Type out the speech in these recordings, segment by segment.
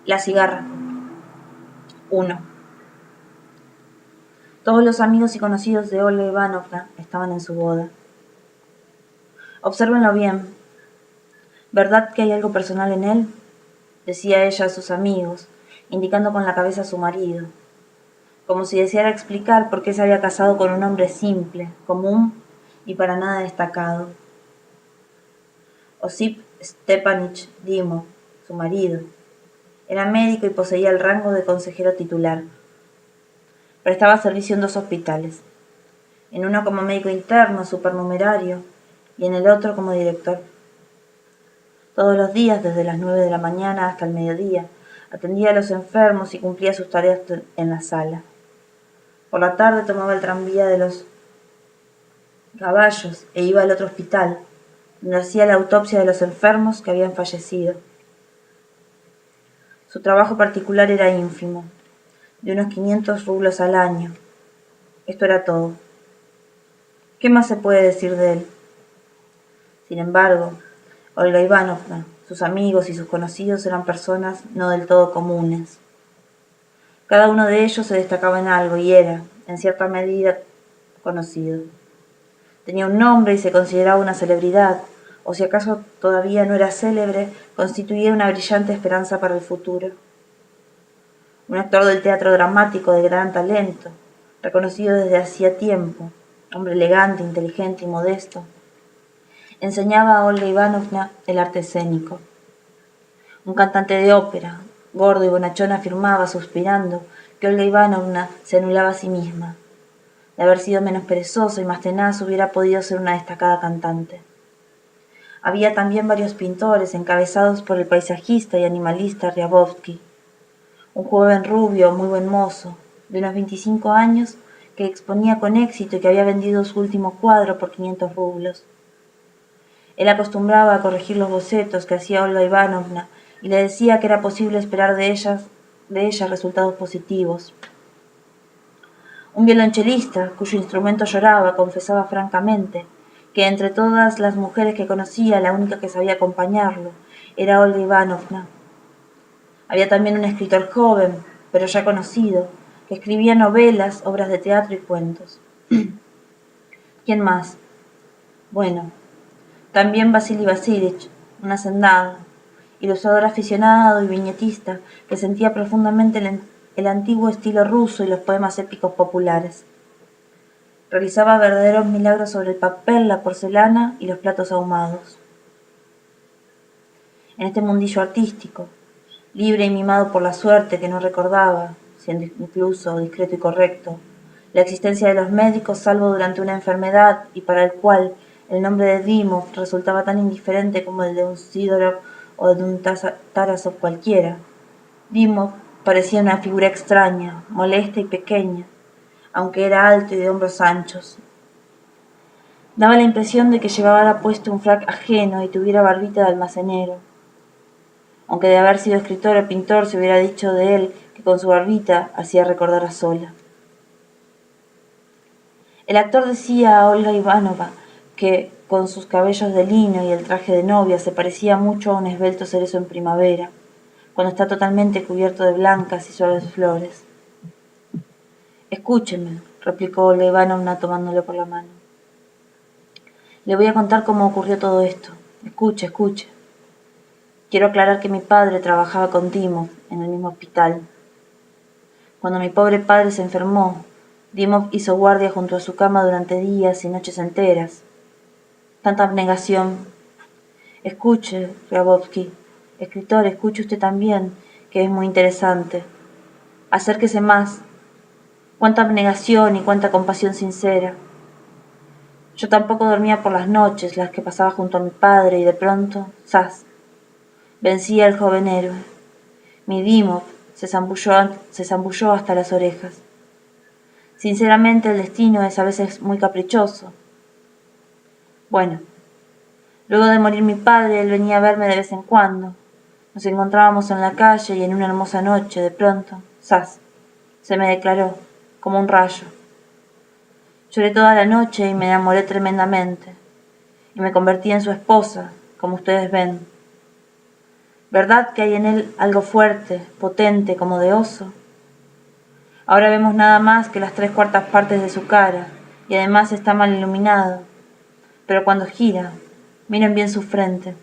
La cigarra. 1. Todos los amigos y conocidos de Olga Ivanovna estaban en su boda. Obsérvenlo bien. ¿Verdad que hay algo personal en él?, decía ella a sus amigos, indicando con la cabeza a su marido, como si deseara explicar por qué se había casado con un hombre simple, común y para nada destacado. Osip Stepanich Dimov, su marido, era médico y poseía el rango de consejero titular. Prestaba servicio en 2 hospitales, en uno como médico interno supernumerario y en el otro como director. Todos los días, desde las 9 de la mañana hasta el mediodía, atendía a los enfermos y cumplía sus tareas en la sala. Por la tarde tomaba el tranvía de los caballos e iba al otro hospital, donde hacía la autopsia de los enfermos que habían fallecido. Su trabajo particular era ínfimo, de unos 500 rublos al año. Esto era todo. ¿Qué más se puede decir de él? Sin embargo, Olga Ivanovna, sus amigos y sus conocidos eran personas no del todo comunes. Cada uno de ellos se destacaba en algo y era, en cierta medida, conocido. Tenía un nombre y se consideraba una celebridad, o si acaso todavía no era célebre, constituía una brillante esperanza para el futuro. Un actor del teatro dramático de gran talento, reconocido desde hacía tiempo, hombre elegante, inteligente y modesto, enseñaba a Olga Ivanovna el arte escénico. Un cantante de ópera, gordo y bonachón, afirmaba, suspirando, que Olga Ivanovna se anulaba a sí misma. De haber sido menos perezosa y más tenaz, hubiera podido ser una destacada cantante. Había también varios pintores, encabezados por el paisajista y animalista Ryabovsky, un joven rubio, muy buen mozo, de unos 25 años, que exponía con éxito y que había vendido su último cuadro por 500 rublos. Él acostumbraba a corregir los bocetos que hacía Olga Ivanovna y le decía que era posible esperar de ella resultados positivos. Un violonchelista, cuyo instrumento lloraba, confesaba francamente que entre todas las mujeres que conocía, la única que sabía acompañarlo era Olga Ivanovna. Había también un escritor joven, pero ya conocido, que escribía novelas, obras de teatro y cuentos. ¿Quién más? Bueno, también Vasily Vasilievich, un hacendado, ilustrador aficionado y viñetista que sentía profundamente el antiguo estilo ruso y los poemas épicos populares. Realizaba verdaderos milagros sobre el papel, la porcelana y los platos ahumados. En este mundillo artístico, libre y mimado por la suerte que no recordaba, siendo incluso discreto y correcto, la existencia de los médicos salvo durante una enfermedad y para el cual el nombre de Dimov resultaba tan indiferente como el de un Sidorov o de un Tarasov cualquiera. Dimov parecía una figura extraña, molesta y pequeña, aunque era alto y de hombros anchos. Daba la impresión de que llevara puesto un frac ajeno y tuviera barbita de almacenero. Aunque de haber sido escritor o pintor se hubiera dicho de él que con su barbita hacía recordar a Zola. El actor decía a Olga Ivanovna que, con sus cabellos de lino y el traje de novia, se parecía mucho a un esbelto cerezo en primavera, cuando está totalmente cubierto de blancas y suaves flores. Escúcheme, replicó Olga Ivanovna tomándole por la mano. Le voy a contar cómo ocurrió todo esto. Escuche, escuche. Quiero aclarar que mi padre trabajaba con Dimov en el mismo hospital. Cuando mi pobre padre se enfermó, Dimov hizo guardia junto a su cama durante días y noches enteras. Tanta abnegación. Escuche, Ryabovsky, escritor, escuche usted también, que es muy interesante. Acérquese más. Cuánta abnegación y cuánta compasión sincera. Yo tampoco dormía por las noches, las que pasaba junto a mi padre, y de pronto, ¡zas!, vencía el joven héroe. Mi Dimov se zambulló hasta las orejas. Sinceramente, el destino es a veces muy caprichoso. Bueno, luego de morir mi padre, él venía a verme de vez en cuando. Nos encontrábamos en la calle y en una hermosa noche, de pronto, ¡zas!, se me declaró, como un rayo. Lloré toda la noche y me enamoré tremendamente. Y me convertí en su esposa, como ustedes ven. ¿Verdad que hay en él algo fuerte, potente, como de oso? Ahora vemos nada más que las 3/4 partes de su cara, y además está mal iluminado. Pero cuando gira, miren bien su frente.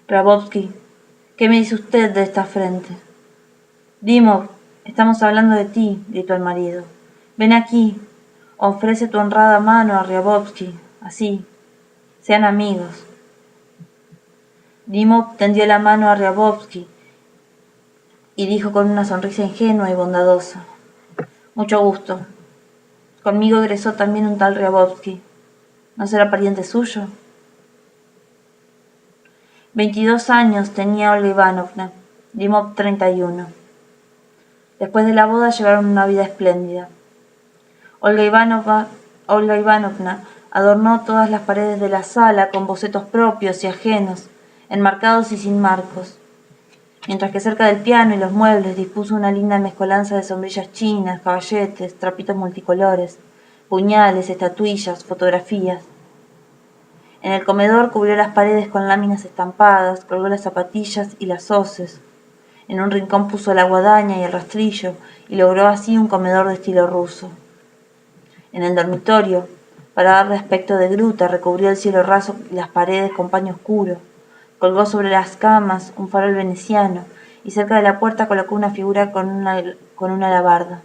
Grabovski, ¿qué me dice usted de esta frente? Dimov, estamos hablando de ti, gritó el marido. Ven aquí, ofrece tu honrada mano a Ryabovsky, así, sean amigos. Dimov tendió la mano a Ryabovsky y dijo con una sonrisa ingenua y bondadosa: Mucho gusto. Conmigo egresó también un tal Ryabovsky. ¿No será pariente suyo? 22 años tenía Olga Ivanovna, Dimov 31. Después de la boda llevaron una vida espléndida. Olga Ivanovna adornó todas las paredes de la sala con bocetos propios y ajenos, enmarcados y sin marcos, mientras que cerca del piano y los muebles dispuso una linda mezcolanza de sombrillas chinas, caballetes, trapitos multicolores, puñales, estatuillas, fotografías. En el comedor cubrió las paredes con láminas estampadas, colgó las zapatillas y las hoces. En un rincón puso la guadaña y el rastrillo y logró así un comedor de estilo ruso. En el dormitorio, para darle aspecto de gruta, recubrió el cielo raso y las paredes con paño oscuro. Colgó sobre las camas un farol veneciano y cerca de la puerta colocó una figura con una alabarda.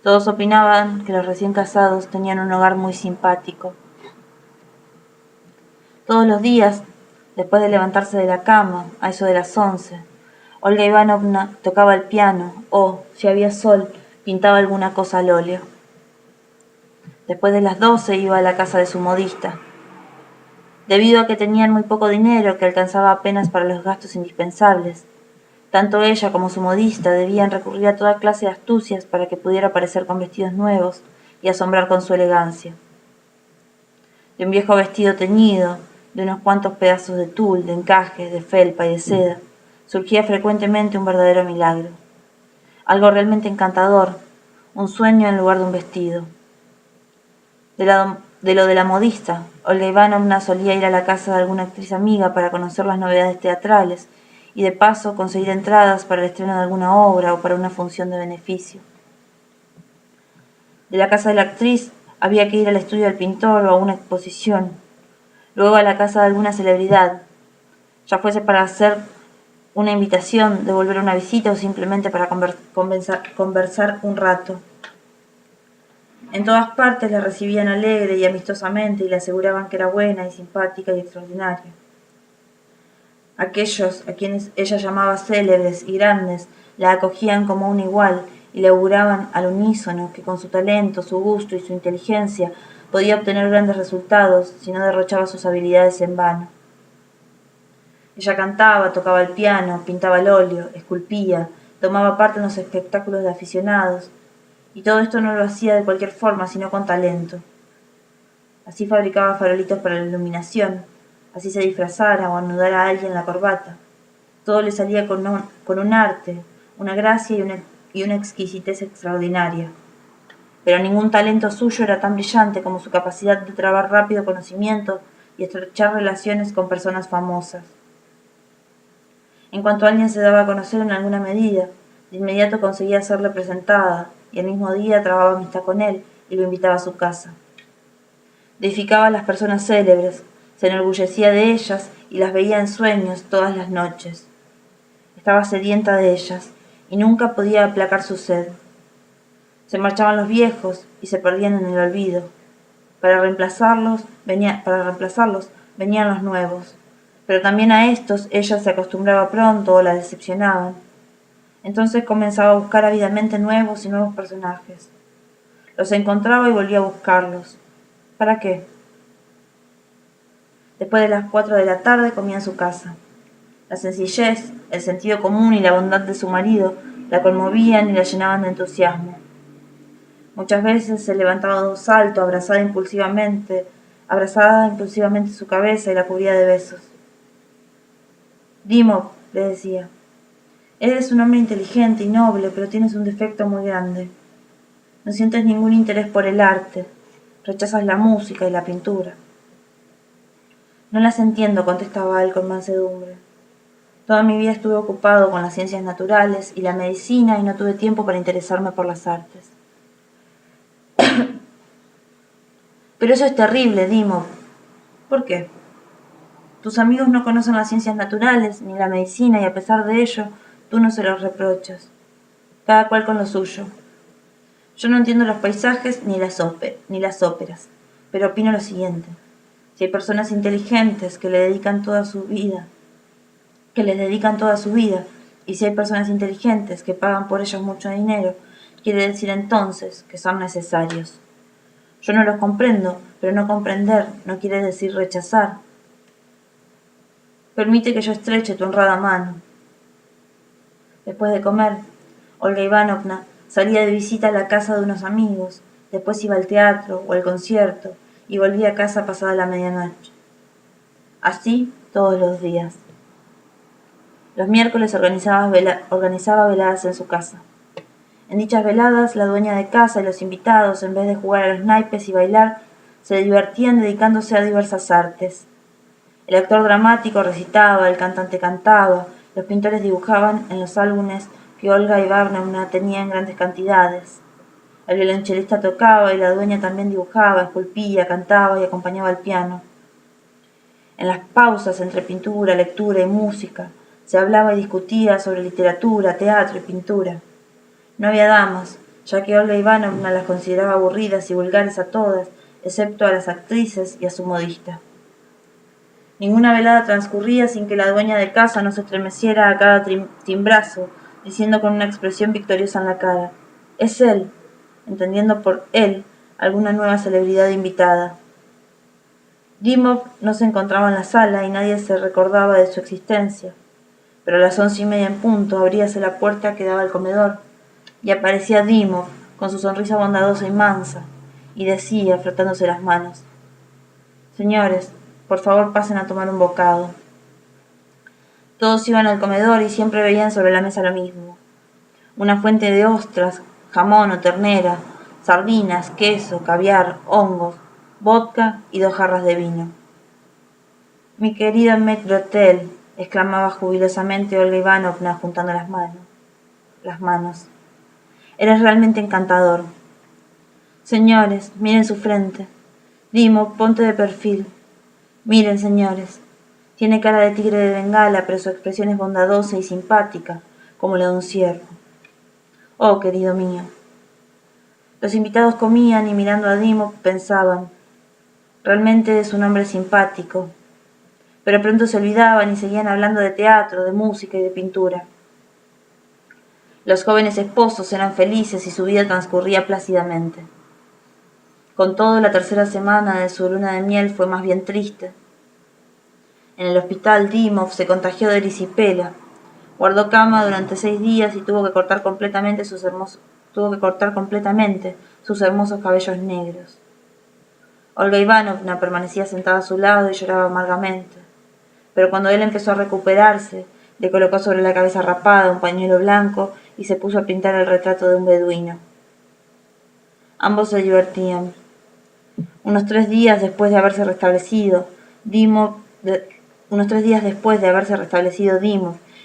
Todos opinaban que los recién casados tenían un hogar muy simpático. Todos los días, después de levantarse de la cama, a eso de las 11, Olga Ivanovna tocaba el piano o, si había sol, pintaba alguna cosa al óleo. Después de las 12 iba a la casa de su modista. Debido a que tenían muy poco dinero que alcanzaba apenas para los gastos indispensables, tanto ella como su modista debían recurrir a toda clase de astucias para que pudiera aparecer con vestidos nuevos y asombrar con su elegancia. De un viejo vestido teñido, de unos cuantos pedazos de tul, de encaje, de felpa y de seda, surgía frecuentemente un verdadero milagro. Algo realmente encantador, un sueño en lugar de un vestido. De lo de la modista, Olga Ivanovna solía ir a la casa de alguna actriz amiga para conocer las novedades teatrales y de paso conseguir entradas para el estreno de alguna obra o para una función de beneficio. De la casa de la actriz había que ir al estudio del pintor o a una exposición, luego a la casa de alguna celebridad, ya fuese para hacer una invitación, devolver una visita o simplemente para conversar un rato. En todas partes la recibían alegre y amistosamente y le aseguraban que era buena y simpática y extraordinaria. Aquellos a quienes ella llamaba célebres y grandes la acogían como un igual y le auguraban al unísono que con su talento, su gusto y su inteligencia podía obtener grandes resultados si no derrochaba sus habilidades en vano. Ella cantaba, tocaba el piano, pintaba al óleo, esculpía, tomaba parte en los espectáculos de aficionados, y todo esto no lo hacía de cualquier forma, sino con talento. Así fabricaba farolitos para la iluminación, así se disfrazara o anudara a alguien la corbata. Todo le salía con un arte, una gracia y una exquisitez extraordinaria. Pero ningún talento suyo era tan brillante como su capacidad de trabar rápido conocimiento y estrechar relaciones con personas famosas. En cuanto alguien se daba a conocer en alguna medida, de inmediato conseguía serle presentada, y el mismo día trababa amistad con él y lo invitaba a su casa. Deificaba a las personas célebres, se enorgullecía de ellas y las veía en sueños todas las noches. Estaba sedienta de ellas y nunca podía aplacar su sed. Se marchaban los viejos y se perdían en el olvido. Para reemplazarlos venían los nuevos, pero también a estos ella se acostumbraba pronto o la decepcionaban. Entonces comenzaba a buscar ávidamente nuevos y nuevos personajes. Los encontraba y volvía a buscarlos. ¿Para qué? Después de las 4 de la tarde comía en su casa. La sencillez, el sentido común y la bondad de su marido la conmovían y la llenaban de entusiasmo. Muchas veces se levantaba de un salto, abrazada impulsivamente su cabeza y la cubría de besos. Dimov, le decía, eres un hombre inteligente y noble, pero tienes un defecto muy grande. No sientes ningún interés por el arte, rechazas la música y la pintura. No las entiendo, contestaba él con mansedumbre. Toda mi vida estuve ocupado con las ciencias naturales y la medicina y no tuve tiempo para interesarme por las artes. Pero eso es terrible, Dimov. ¿Por qué? Tus amigos no conocen las ciencias naturales ni la medicina y a pesar de ello, tú no se los reprochas. Cada cual con lo suyo. Yo no entiendo los paisajes ni las óperas, pero opino lo siguiente. Si hay personas inteligentes que les dedican toda su vida, y si hay personas inteligentes que pagan por ellos mucho dinero, quiere decir entonces que son necesarios. Yo no los comprendo, pero no comprender no quiere decir rechazar. Permite que yo estreche tu honrada mano. Después de comer, Olga Ivanovna salía de visita a la casa de unos amigos, después iba al teatro o al concierto y volvía a casa pasada la medianoche. Así todos los días. Los miércoles organizaba veladas en su casa. En dichas veladas, la dueña de casa y los invitados, en vez de jugar a los naipes y bailar, se divertían dedicándose a diversas artes. El actor dramático recitaba, el cantante cantaba, los pintores dibujaban en los álbumes que Olga Ivanovna tenía en grandes cantidades. El violonchelista tocaba y la dueña también dibujaba, esculpía, cantaba y acompañaba al piano. En las pausas entre pintura, lectura y música, se hablaba y discutía sobre literatura, teatro y pintura. No había damas, ya que Olga Ivanovna las consideraba aburridas y vulgares a todas, excepto a las actrices y a su modista. Ninguna velada transcurría sin que la dueña de casa no se estremeciera a cada timbrazo, diciendo con una expresión victoriosa en la cara: «Es él», entendiendo por él alguna nueva celebridad invitada. Dimov no se encontraba en la sala y nadie se recordaba de su existencia, pero a las 11:30 en punto abríase la puerta que daba al comedor y aparecía Dimov con su sonrisa bondadosa y mansa, y decía, frotándose las manos: «Señores, por favor pasen a tomar un bocado». Todos iban al comedor y siempre veían sobre la mesa lo mismo: una fuente de ostras, jamón o ternera, sardinas, queso, caviar, hongos, vodka y 2 jarras de vino. «Mi querida maître d'hôtel», exclamaba jubilosamente Olga Ivanovna juntando las manos. «Eres realmente encantador. Señores, miren su frente. Dimov, ponte de perfil. Miren, señores. Tiene cara de tigre de Bengala, pero su expresión es bondadosa y simpática, como la de un ciervo. Oh, querido mío». Los invitados comían y mirando a Dimov pensaban: «Realmente es un hombre simpático». Pero pronto se olvidaban y seguían hablando de teatro, de música y de pintura. Los jóvenes esposos eran felices y su vida transcurría plácidamente. Con todo, la tercera semana de su luna de miel fue más bien triste. En el hospital, Dimov se contagió de erisipela, guardó cama durante 6 días y tuvo que cortar completamente sus hermosos cabellos negros. Olga Ivanovna permanecía sentada a su lado y lloraba amargamente, pero cuando él empezó a recuperarse, le colocó sobre la cabeza rapada un pañuelo blanco y se puso a pintar el retrato de un beduino. Ambos se divertían. Unos 3 días después de haberse restablecido Dimov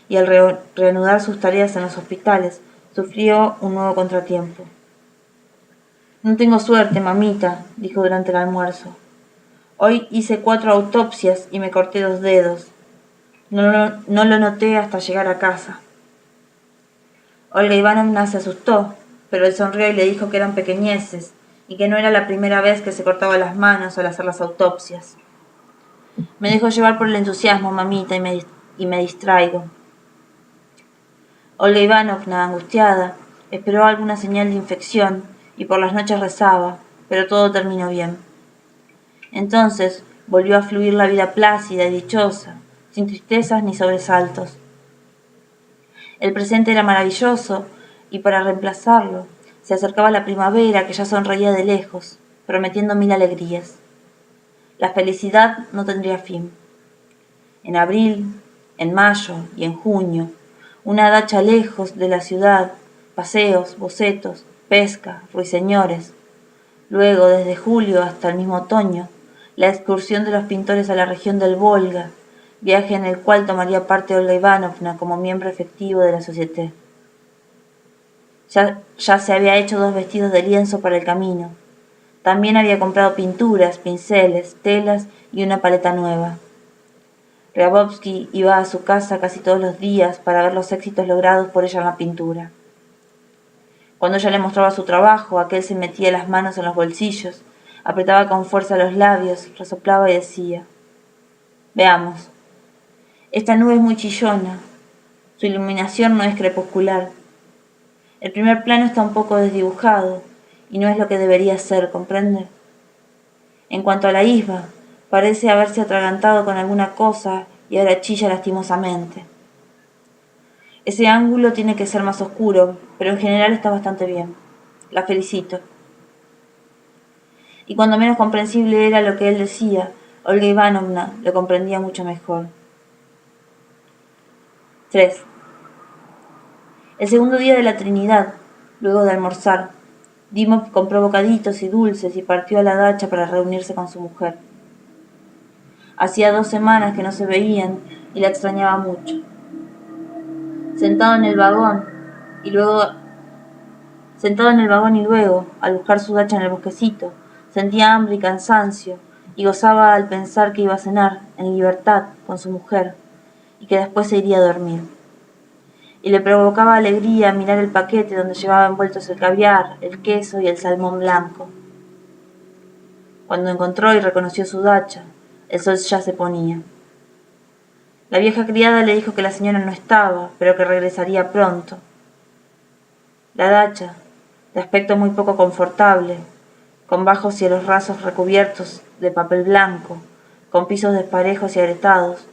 y al reanudar sus tareas en los hospitales, sufrió un nuevo contratiempo. «No tengo suerte, mamita», dijo durante el almuerzo. «Hoy hice 4 autopsias y me corté 2 dedos. No lo noté hasta llegar a casa». Olga Ivanovna se asustó, pero él sonrió y le dijo que eran pequeñeces y que no era la primera vez que se cortaba las manos al hacer las autopsias. «Me dejo llevar por el entusiasmo, mamita, y me distraigo». Olga Ivanovna, angustiada, esperó alguna señal de infección y por las noches rezaba, pero todo terminó bien. Entonces volvió a fluir la vida plácida y dichosa, sin tristezas ni sobresaltos. El presente era maravilloso y para reemplazarlo se acercaba la primavera que ya sonreía de lejos, prometiendo 1000 alegrías. La felicidad no tendría fin. En abril, en mayo y en junio, una dacha lejos de la ciudad, paseos, bocetos, pesca, ruiseñores. Luego, desde julio hasta el mismo otoño, la excursión de los pintores a la región del Volga, viaje en el cual tomaría parte Olga Ivanovna como miembro efectivo de la Société. Ya se había hecho 2 vestidos de lienzo para el camino. También había comprado pinturas, pinceles, telas y una paleta nueva. Grabovsky iba a su casa casi todos los días para ver los éxitos logrados por ella en la pintura. Cuando ella le mostraba su trabajo, aquel se metía las manos en los bolsillos, apretaba con fuerza los labios, resoplaba y decía: «Veamos. Esta nube es muy chillona. Su iluminación no es crepuscular. El primer plano está un poco desdibujado y no es lo que debería ser, ¿comprende? En cuanto a la isba, parece haberse atragantado con alguna cosa y ahora chilla lastimosamente. Ese ángulo tiene que ser más oscuro, pero en general está bastante bien. La felicito». Y cuando menos comprensible era lo que él decía, Olga Ivanovna lo comprendía mucho mejor. 3. El segundo día de la Trinidad, luego de almorzar, Dimov compró bocaditos y dulces y partió a la dacha para reunirse con su mujer. Hacía 2 semanas que no se veían y la extrañaba mucho. Sentado en el vagón y luego, al buscar su dacha en el bosquecito, sentía hambre y cansancio y gozaba al pensar que iba a cenar, en libertad, con su mujer y que después se iría a dormir. Y le provocaba alegría mirar el paquete donde llevaba envueltos el caviar, el queso y el salmón blanco. Cuando encontró y reconoció su dacha, el sol ya se ponía. La vieja criada le dijo que la señora no estaba, pero que regresaría pronto. La dacha, de aspecto muy poco confortable, con bajos cielos rasos recubiertos de papel blanco, con pisos desparejos y agrietados,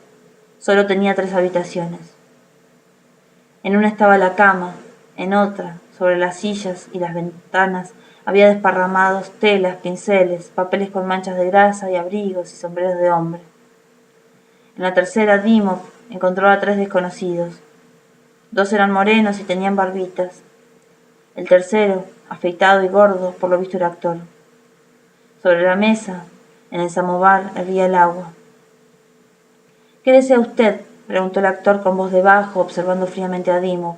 solo tenía 3 habitaciones. En una estaba la cama, en otra, sobre las sillas y las ventanas, había desparramados telas, pinceles, papeles con manchas de grasa y abrigos y sombreros de hombre. En la tercera, Dimov encontró a 3 desconocidos. 2 eran morenos y tenían barbitas. El tercero, afeitado y gordo, por lo visto era actor. Sobre la mesa, en el samovar, hervía el agua. «¿Qué desea usted?», preguntó el actor con voz de bajo, observando fríamente a Dimov.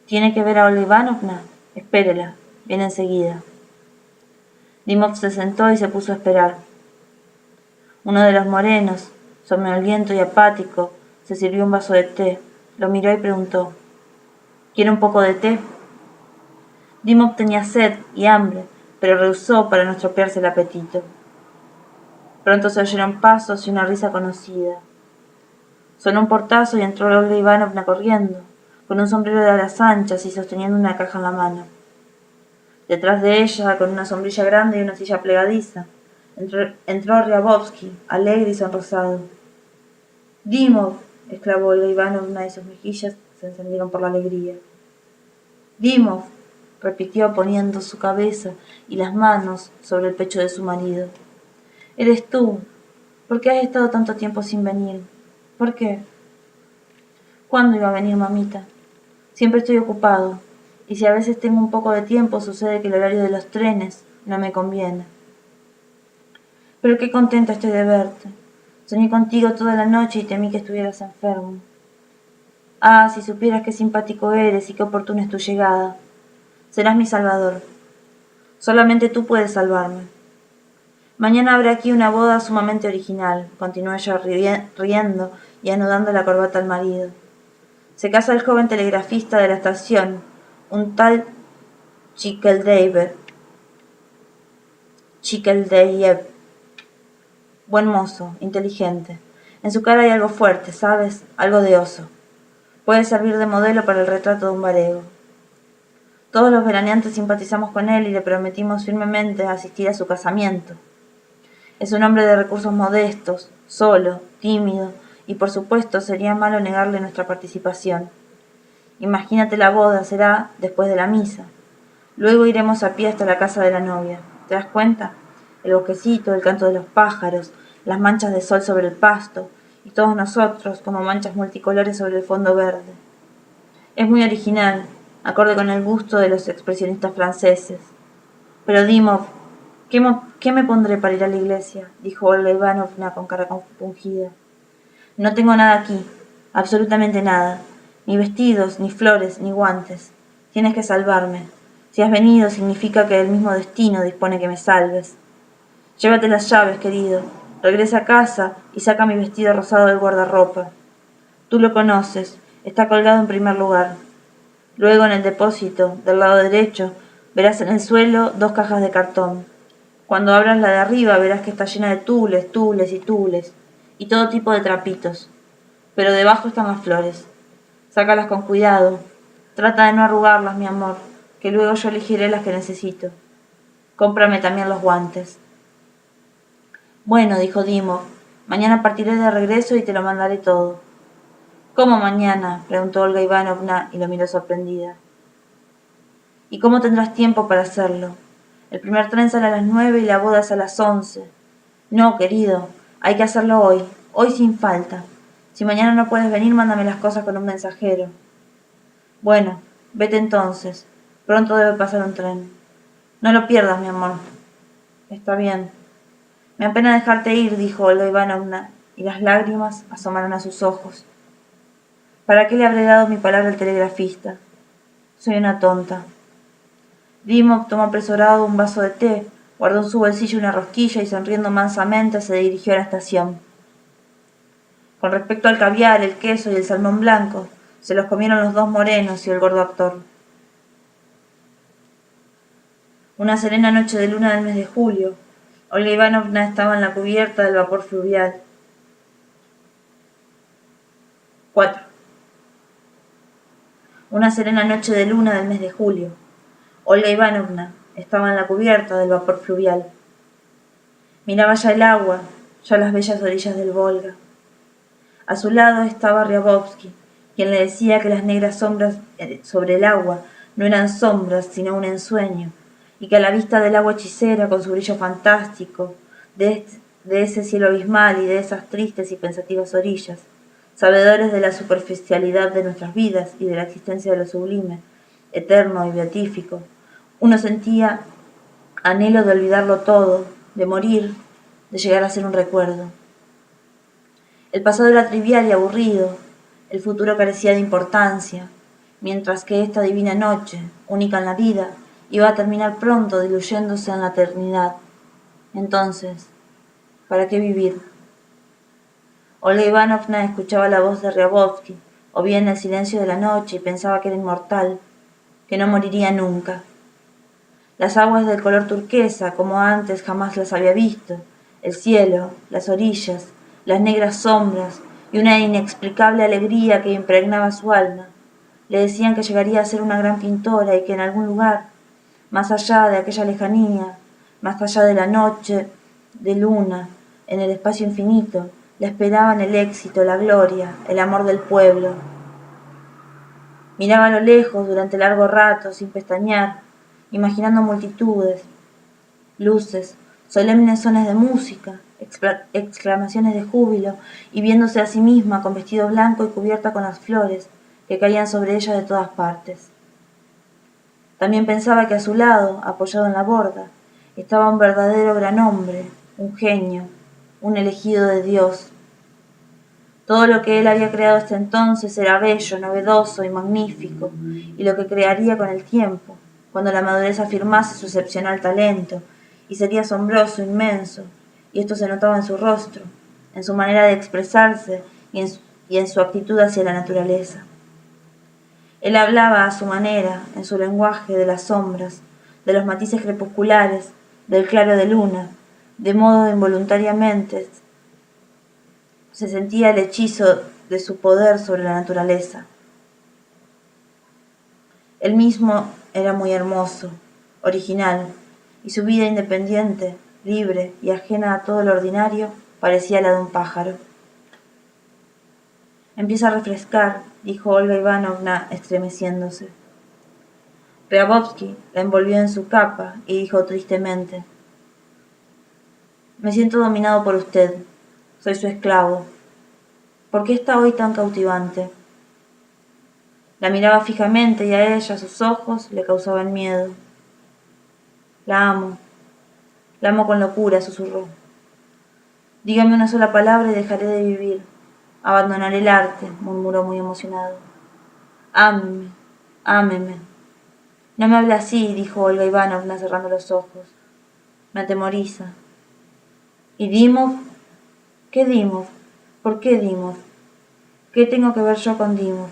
«¿Tiene que ver a Olga Ivanovna? Espérela, viene enseguida». Dimov se sentó y se puso a esperar. Uno de los morenos, somnoliento y apático, se sirvió un vaso de té, lo miró y preguntó: «¿Quiere un poco de té?». Dimov tenía sed y hambre, pero rehusó para no estropearse el apetito. Pronto se oyeron pasos y una risa conocida. Sonó un portazo y entró Olga Ivanovna corriendo, con un sombrero de alas anchas y sosteniendo una caja en la mano. Detrás de ella, con una sombrilla grande y una silla plegadiza, entró Ryabovsky, alegre y sonrosado. «Dimov», exclamó Olga Ivanovna y sus mejillas se encendieron por la alegría. «Dimov», repitió poniendo su cabeza y las manos sobre el pecho de su marido. «Eres tú. ¿Por qué has estado tanto tiempo sin venir? ¿Por qué?». «¿Cuándo iba a venir, mamita? Siempre estoy ocupado, y si a veces tengo un poco de tiempo sucede que el horario de los trenes no me conviene. Pero qué contenta estoy de verte. Soñé contigo toda la noche y temí que estuvieras enfermo. Ah, si supieras qué simpático eres y qué oportuna es tu llegada. Serás mi salvador. Solamente tú puedes salvarme. Mañana habrá aquí una boda sumamente original», continuó ella riendo y anudando la corbata al marido. «Se casa el joven telegrafista de la estación, un tal Chikeldeyev. Buen mozo, inteligente. En su cara hay algo fuerte, ¿sabes? Algo de oso. Puede servir de modelo para el retrato de un varego. Todos los veraneantes simpatizamos con él y le prometimos firmemente asistir a su casamiento. Es un hombre de recursos modestos, solo, tímido, y por supuesto sería malo negarle nuestra participación. Imagínate la boda, será después de la misa. Luego iremos a pie hasta la casa de la novia. ¿Te das cuenta? El bosquecito, el canto de los pájaros, las manchas de sol sobre el pasto, y todos nosotros como manchas multicolores sobre el fondo verde. Es muy original, acorde con el gusto de los expresionistas franceses. Pero Dimov, ¿Qué me pondré para ir a la iglesia?, dijo Olga Ivanovna con cara compungida. No tengo nada aquí, absolutamente nada, ni vestidos, ni flores, ni guantes. Tienes que salvarme. Si has venido, significa que el mismo destino dispone que me salves. Llévate las llaves, querido. Regresa a casa y saca mi vestido rosado del guardarropa. Tú lo conoces, está colgado en primer lugar. Luego, en el depósito, del lado derecho, verás en el suelo 2 cajas de cartón. Cuando abras la de arriba, verás que está llena de tules, tules y tules, y todo tipo de trapitos. Pero debajo están las flores. Sácalas con cuidado. Trata de no arrugarlas, mi amor, que luego yo elegiré las que necesito. Cómprame también los guantes. Bueno, dijo Dimov, mañana partiré de regreso y te lo mandaré todo. ¿Cómo mañana?, preguntó Olga Ivanovna y lo miró sorprendida. ¿Y cómo tendrás tiempo para hacerlo? El primer tren sale a las 9 y la boda es a las 11. No, querido, hay que hacerlo hoy sin falta. Si mañana no puedes venir, mándame las cosas con un mensajero. Bueno, vete entonces. Pronto debe pasar un tren. No lo pierdas, mi amor. Está bien. Me apena dejarte ir, dijo Olga Ivanovna, y las lágrimas asomaron a sus ojos. ¿Para qué le habré dado mi palabra al telegrafista? Soy una tonta. Dimov tomó apresurado un vaso de té, guardó en su bolsillo una rosquilla y sonriendo mansamente se dirigió a la estación. Con respecto al caviar, el queso y el salmón blanco, se los comieron los 2 morenos y el gordo actor. Una serena noche de luna del mes de julio, Olga Ivanovna estaba en la cubierta del vapor fluvial. 4. Una serena noche de luna del mes de julio, Olga Ivanovna estaba en la cubierta del vapor fluvial. Miraba ya el agua, ya las bellas orillas del Volga. A su lado estaba Ryabovsky, quien le decía que las negras sombras sobre el agua no eran sombras, sino un ensueño, y que a la vista del agua hechicera, con su brillo fantástico, de ese cielo abismal y de esas tristes y pensativas orillas, sabedores de la superficialidad de nuestras vidas y de la existencia de lo sublime, eterno y beatífico, uno sentía anhelo de olvidarlo todo, de morir, de llegar a ser un recuerdo. El pasado era trivial y aburrido, el futuro carecía de importancia, mientras que esta divina noche, única en la vida, iba a terminar pronto diluyéndose en la eternidad. Entonces, ¿para qué vivir? Olga Ivanovna escuchaba la voz de Ryabovsky, o bien el silencio de la noche, y pensaba que era inmortal, que no moriría nunca. Las aguas del color turquesa, como antes jamás las había visto, el cielo, las orillas, las negras sombras y una inexplicable alegría que impregnaba su alma, le decían que llegaría a ser una gran pintora y que en algún lugar, más allá de aquella lejanía, más allá de la noche de luna, en el espacio infinito, le esperaban el éxito, la gloria, el amor del pueblo. Miraba a lo lejos durante largo rato, sin pestañear, imaginando multitudes, luces, solemnes sones de música, exclamaciones de júbilo, y viéndose a sí misma con vestido blanco y cubierta con las flores que caían sobre ella de todas partes. También pensaba que a su lado, apoyado en la borda, estaba un verdadero gran hombre, un genio, un elegido de Dios. Todo lo que él había creado hasta entonces era bello, novedoso y magnífico, y lo que crearía con el tiempo, cuando la madurez afirmase su excepcional talento, y sería asombroso, inmenso, y esto se notaba en su rostro, en su manera de expresarse y en su actitud hacia la naturaleza. Él hablaba a su manera, en su lenguaje, de las sombras, de los matices crepusculares, del claro de luna, de modo involuntariamente se sentía el hechizo de su poder sobre la naturaleza. Él mismo era muy hermoso, original, y su vida independiente, libre y ajena a todo lo ordinario, parecía la de un pájaro. Empieza a refrescar, dijo Olga Ivanovna, estremeciéndose. Ryabovsky la envolvió en su capa y dijo tristemente: Me siento dominado por usted. Soy su esclavo. ¿Por qué está hoy tan cautivante? La miraba fijamente y a ella sus ojos le causaban miedo. La amo. La amo con locura, susurró. Dígame una sola palabra y dejaré de vivir. Abandonaré el arte, murmuró muy emocionado. Ámeme, ámeme. No me hable así, dijo Olga Ivanovna cerrando los ojos. Me atemoriza. ¿Y Dimov? ¿Qué Dimov? ¿Por qué Dimov? ¿Qué tengo que ver yo con Dimov?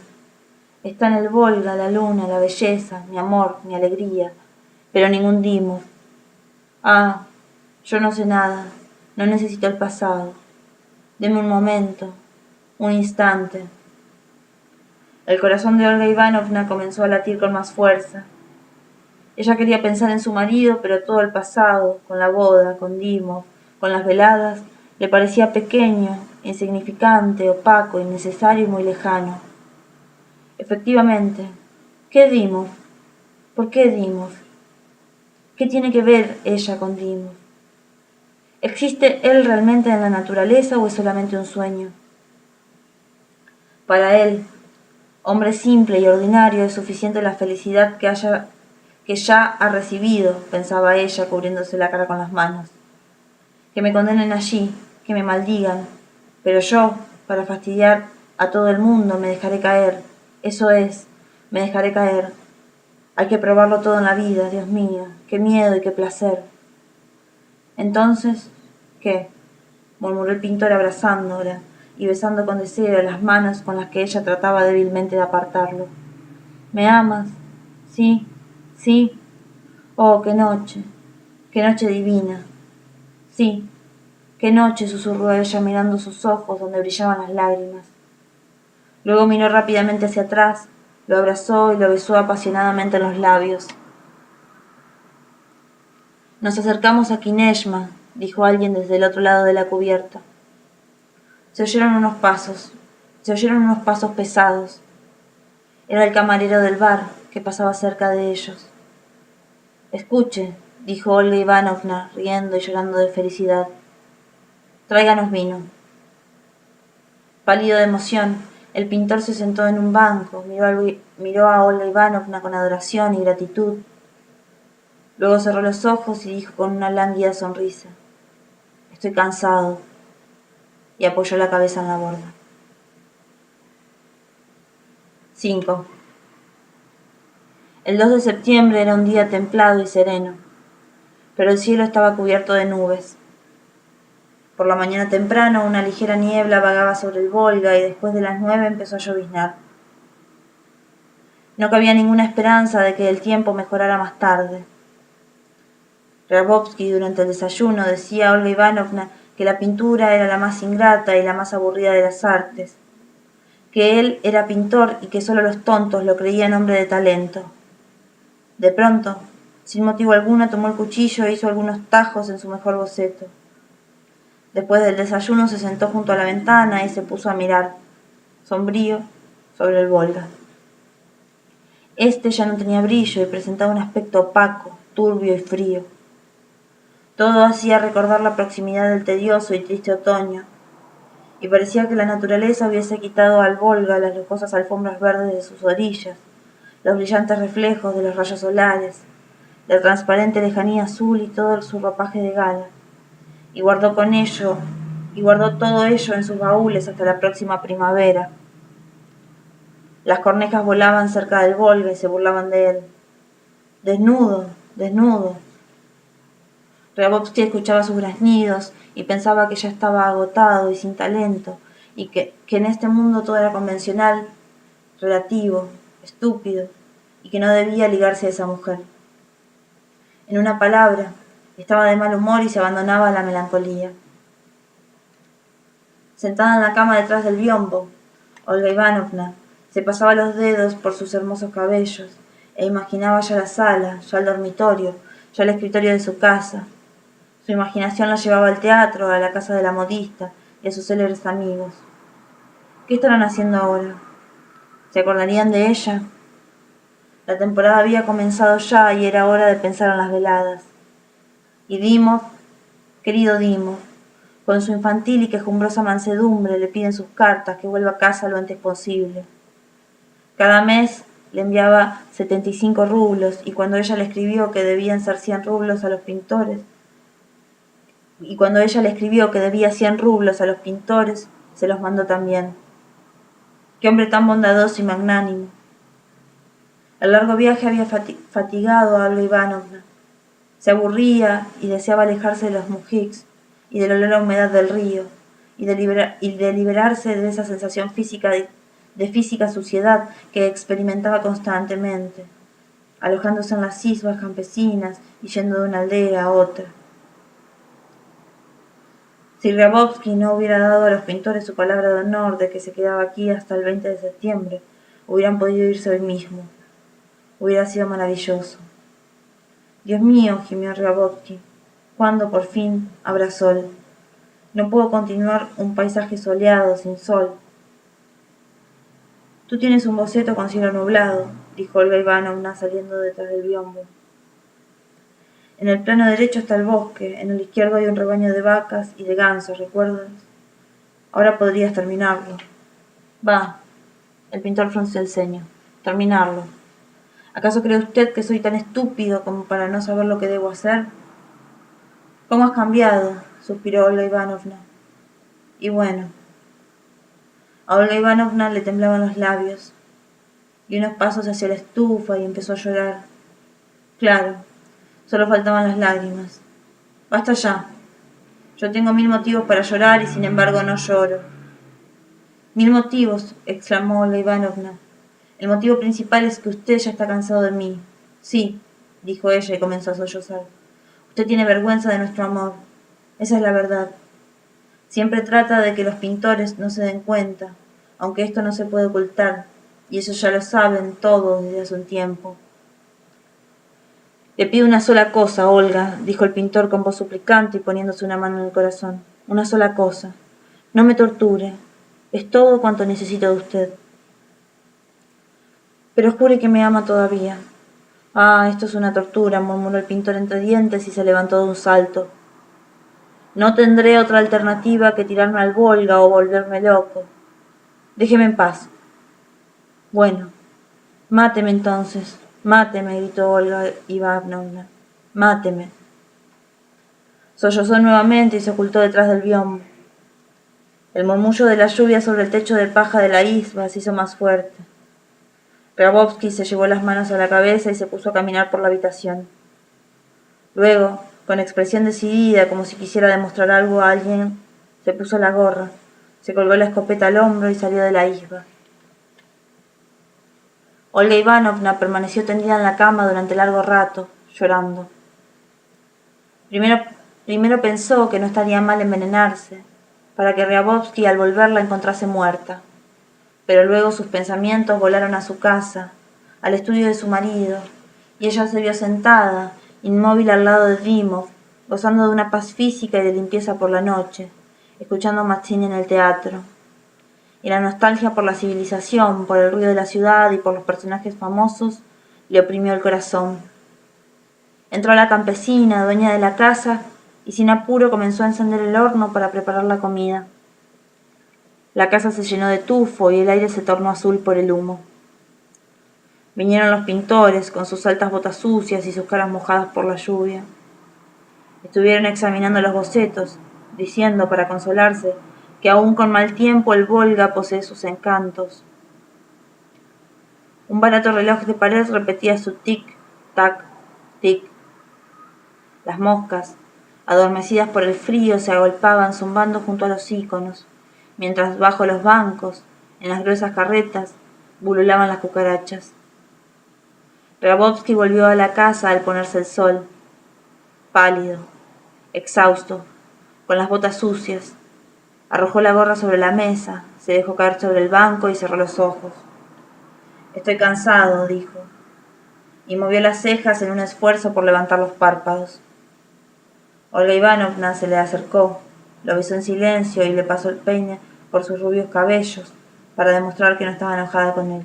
Está en el Volga, la luna, la belleza, mi amor, mi alegría, pero ningún Dimov. Ah, yo no sé nada, no necesito el pasado. Deme un momento, un instante. El corazón de Olga Ivanovna comenzó a latir con más fuerza. Ella quería pensar en su marido, pero todo el pasado, con la boda, con Dimov, con las veladas, le parecía pequeño, insignificante, opaco, innecesario y muy lejano. Efectivamente, ¿qué Dimov? ¿Por qué Dimov? ¿Qué tiene que ver ella con Dimov? ¿Existe él realmente en la naturaleza o es solamente un sueño? Para él, hombre simple y ordinario, es suficiente la felicidad que ya ha recibido, pensaba ella, cubriéndose la cara con las manos. Que me condenen allí, que me maldigan, pero yo, para fastidiar a todo el mundo, me dejaré caer. Eso es, me dejaré caer. Hay que probarlo todo en la vida, Dios mío, qué miedo y qué placer. Entonces, ¿qué? Murmuró el pintor abrazándola y besando con deseo las manos con las que ella trataba débilmente de apartarlo. ¿Me amas? Sí, sí. Oh, qué noche divina. Sí, qué noche, susurró ella mirando sus ojos donde brillaban las lágrimas. Luego miró rápidamente hacia atrás, lo abrazó y lo besó apasionadamente en los labios. Nos acercamos a Kineshma, dijo alguien desde el otro lado de la cubierta. Se oyeron unos pasos pesados. Era el camarero del bar, que pasaba cerca de ellos. Escuche, dijo Olga Ivanovna, riendo y llorando de felicidad. Tráiganos vino. Pálido de emoción, el pintor se sentó en un banco, miró a Olga Ivanovna con adoración y gratitud. Luego cerró los ojos y dijo con una lánguida sonrisa: Estoy cansado, y apoyó la cabeza en la borda. 5. El 2 de septiembre era un día templado y sereno, pero el cielo estaba cubierto de nubes. Por la mañana temprano una ligera niebla vagaba sobre el Volga y después de las 9 empezó a lloviznar. No cabía ninguna esperanza de que el tiempo mejorara más tarde. Grabovsky durante el desayuno decía a Olga Ivanovna que la pintura era la más ingrata y la más aburrida de las artes, que él era pintor y que solo los tontos lo creían hombre de talento. De pronto, sin motivo alguno, tomó el cuchillo e hizo algunos tajos en su mejor boceto. Después del desayuno se sentó junto a la ventana y se puso a mirar, sombrío, sobre el Volga. Este ya no tenía brillo y presentaba un aspecto opaco, turbio y frío. Todo hacía recordar la proximidad del tedioso y triste otoño, y parecía que la naturaleza hubiese quitado al Volga las lujosas alfombras verdes de sus orillas, los brillantes reflejos de los rayos solares, la transparente lejanía azul y todo su ropaje de gala, y guardó todo ello en sus baúles hasta la próxima primavera. Las cornejas volaban cerca del Volga y se burlaban de él. Desnudo, desnudo. Grabovsky escuchaba sus graznidos y pensaba que ya estaba agotado y sin talento, y que en este mundo todo era convencional, relativo, estúpido, y que no debía ligarse a esa mujer. En una palabra, estaba de mal humor y se abandonaba a la melancolía. Sentada en la cama detrás del biombo, Olga Ivanovna se pasaba los dedos por sus hermosos cabellos e imaginaba ya la sala, ya el dormitorio, ya el escritorio de su casa. Su imaginación la llevaba al teatro, a la casa de la modista y a sus célebres amigos. ¿Qué estarán haciendo ahora? ¿Se acordarían de ella? La temporada había comenzado ya y era hora de pensar en las veladas. Y Dimov, querido Dimov, con su infantil y quejumbrosa mansedumbre le piden sus cartas que vuelva a casa lo antes posible. Cada mes le enviaba 75 rublos y cuando ella le escribió que debían ser 100 rublos a los pintores, y cuando ella le escribió que debía 100 rublos a los pintores, se los mandó también. Qué hombre tan bondadoso y magnánimo. El largo viaje había fatigado a Olga Ivanovna. Se aburría y deseaba alejarse de los mujiks y del olor a humedad del río, y de liberarse de esa sensación física de física suciedad que experimentaba constantemente, alojándose en las isbas campesinas y yendo de una aldea a otra. Si Grabovski no hubiera dado a los pintores su palabra de honor de que se quedaba aquí hasta el 20 de septiembre, hubieran podido irse hoy mismo. Hubiera sido maravilloso. Dios mío, gimió Grabovski, ¿cuándo por fin habrá sol? No puedo continuar un paisaje soleado, sin sol. Tú tienes un boceto con cielo nublado, dijo Olga Ivanovna saliendo detrás del biombo. En el plano derecho está el bosque, en el izquierdo hay un rebaño de vacas y de gansos, ¿recuerdas? Ahora podrías terminarlo. Va, el pintor frunció el ceño. Terminarlo. ¿Acaso cree usted que soy tan estúpido como para no saber lo que debo hacer? ¿Cómo has cambiado? Suspiró Olga Ivanovna. Y bueno. A Olga Ivanovna le temblaban los labios. Dio unos pasos hacia la estufa y empezó a llorar. Claro, solo faltaban las lágrimas. Basta ya. Yo tengo 1000 motivos para llorar y sin embargo no lloro. 1000 motivos, exclamó Olga Ivanovna. El motivo principal es que usted ya está cansado de mí. Sí, dijo ella y comenzó a sollozar. Usted tiene vergüenza de nuestro amor. Esa es la verdad. Siempre trata de que los pintores no se den cuenta, aunque esto no se puede ocultar, y eso ya lo saben todos desde hace un tiempo. Le pido una sola cosa, Olga, dijo el pintor con voz suplicante y poniéndose una mano en el corazón. Una sola cosa. No me torture. Es todo cuanto necesito de usted. Pero jure que me ama todavía. Ah, esto es una tortura, murmuró el pintor entre dientes y se levantó de un salto. No tendré otra alternativa que tirarme al Volga o volverme loco. Déjeme en paz. Bueno, máteme entonces. Máteme, gritó Olga Ivanovna. Máteme. Sollozó nuevamente y se ocultó detrás del biombo. El murmullo de la lluvia sobre el techo de paja de la isba se hizo más fuerte. Grabovski se llevó las manos a la cabeza y se puso a caminar por la habitación. Luego, con expresión decidida, como si quisiera demostrar algo a alguien, se puso la gorra, se colgó la escopeta al hombro y salió de la isba. Olga Ivanovna permaneció tendida en la cama durante largo rato, llorando. Primero pensó que no estaría mal envenenarse, para que Grabovski al volverla encontrase muerta. Pero luego sus pensamientos volaron a su casa, al estudio de su marido, y ella se vio sentada, inmóvil al lado de Drimov, gozando de una paz física y de limpieza por la noche, escuchando Mazzini en el teatro. Y la nostalgia por la civilización, por el ruido de la ciudad y por los personajes famosos le oprimió el corazón. Entró la campesina, dueña de la casa, y sin apuro comenzó a encender el horno para preparar la comida. La casa se llenó de tufo y el aire se tornó azul por el humo. Vinieron los pintores, con sus altas botas sucias y sus caras mojadas por la lluvia. Estuvieron examinando los bocetos, diciendo, para consolarse, que aún con mal tiempo el Volga posee sus encantos. Un barato reloj de pared repetía su tic-tac, tic. Las moscas, adormecidas por el frío, se agolpaban zumbando junto a los íconos, mientras bajo los bancos, en las gruesas carretas, bululaban las cucarachas. Grabovski volvió a la casa al ponerse el sol, pálido, exhausto, con las botas sucias. Arrojó la gorra sobre la mesa, se dejó caer sobre el banco y cerró los ojos. Estoy cansado, dijo, y movió las cejas en un esfuerzo por levantar los párpados. Olga Ivanovna se le acercó, lo besó en silencio y le pasó el peine por sus rubios cabellos para demostrar que no estaba enojada con él.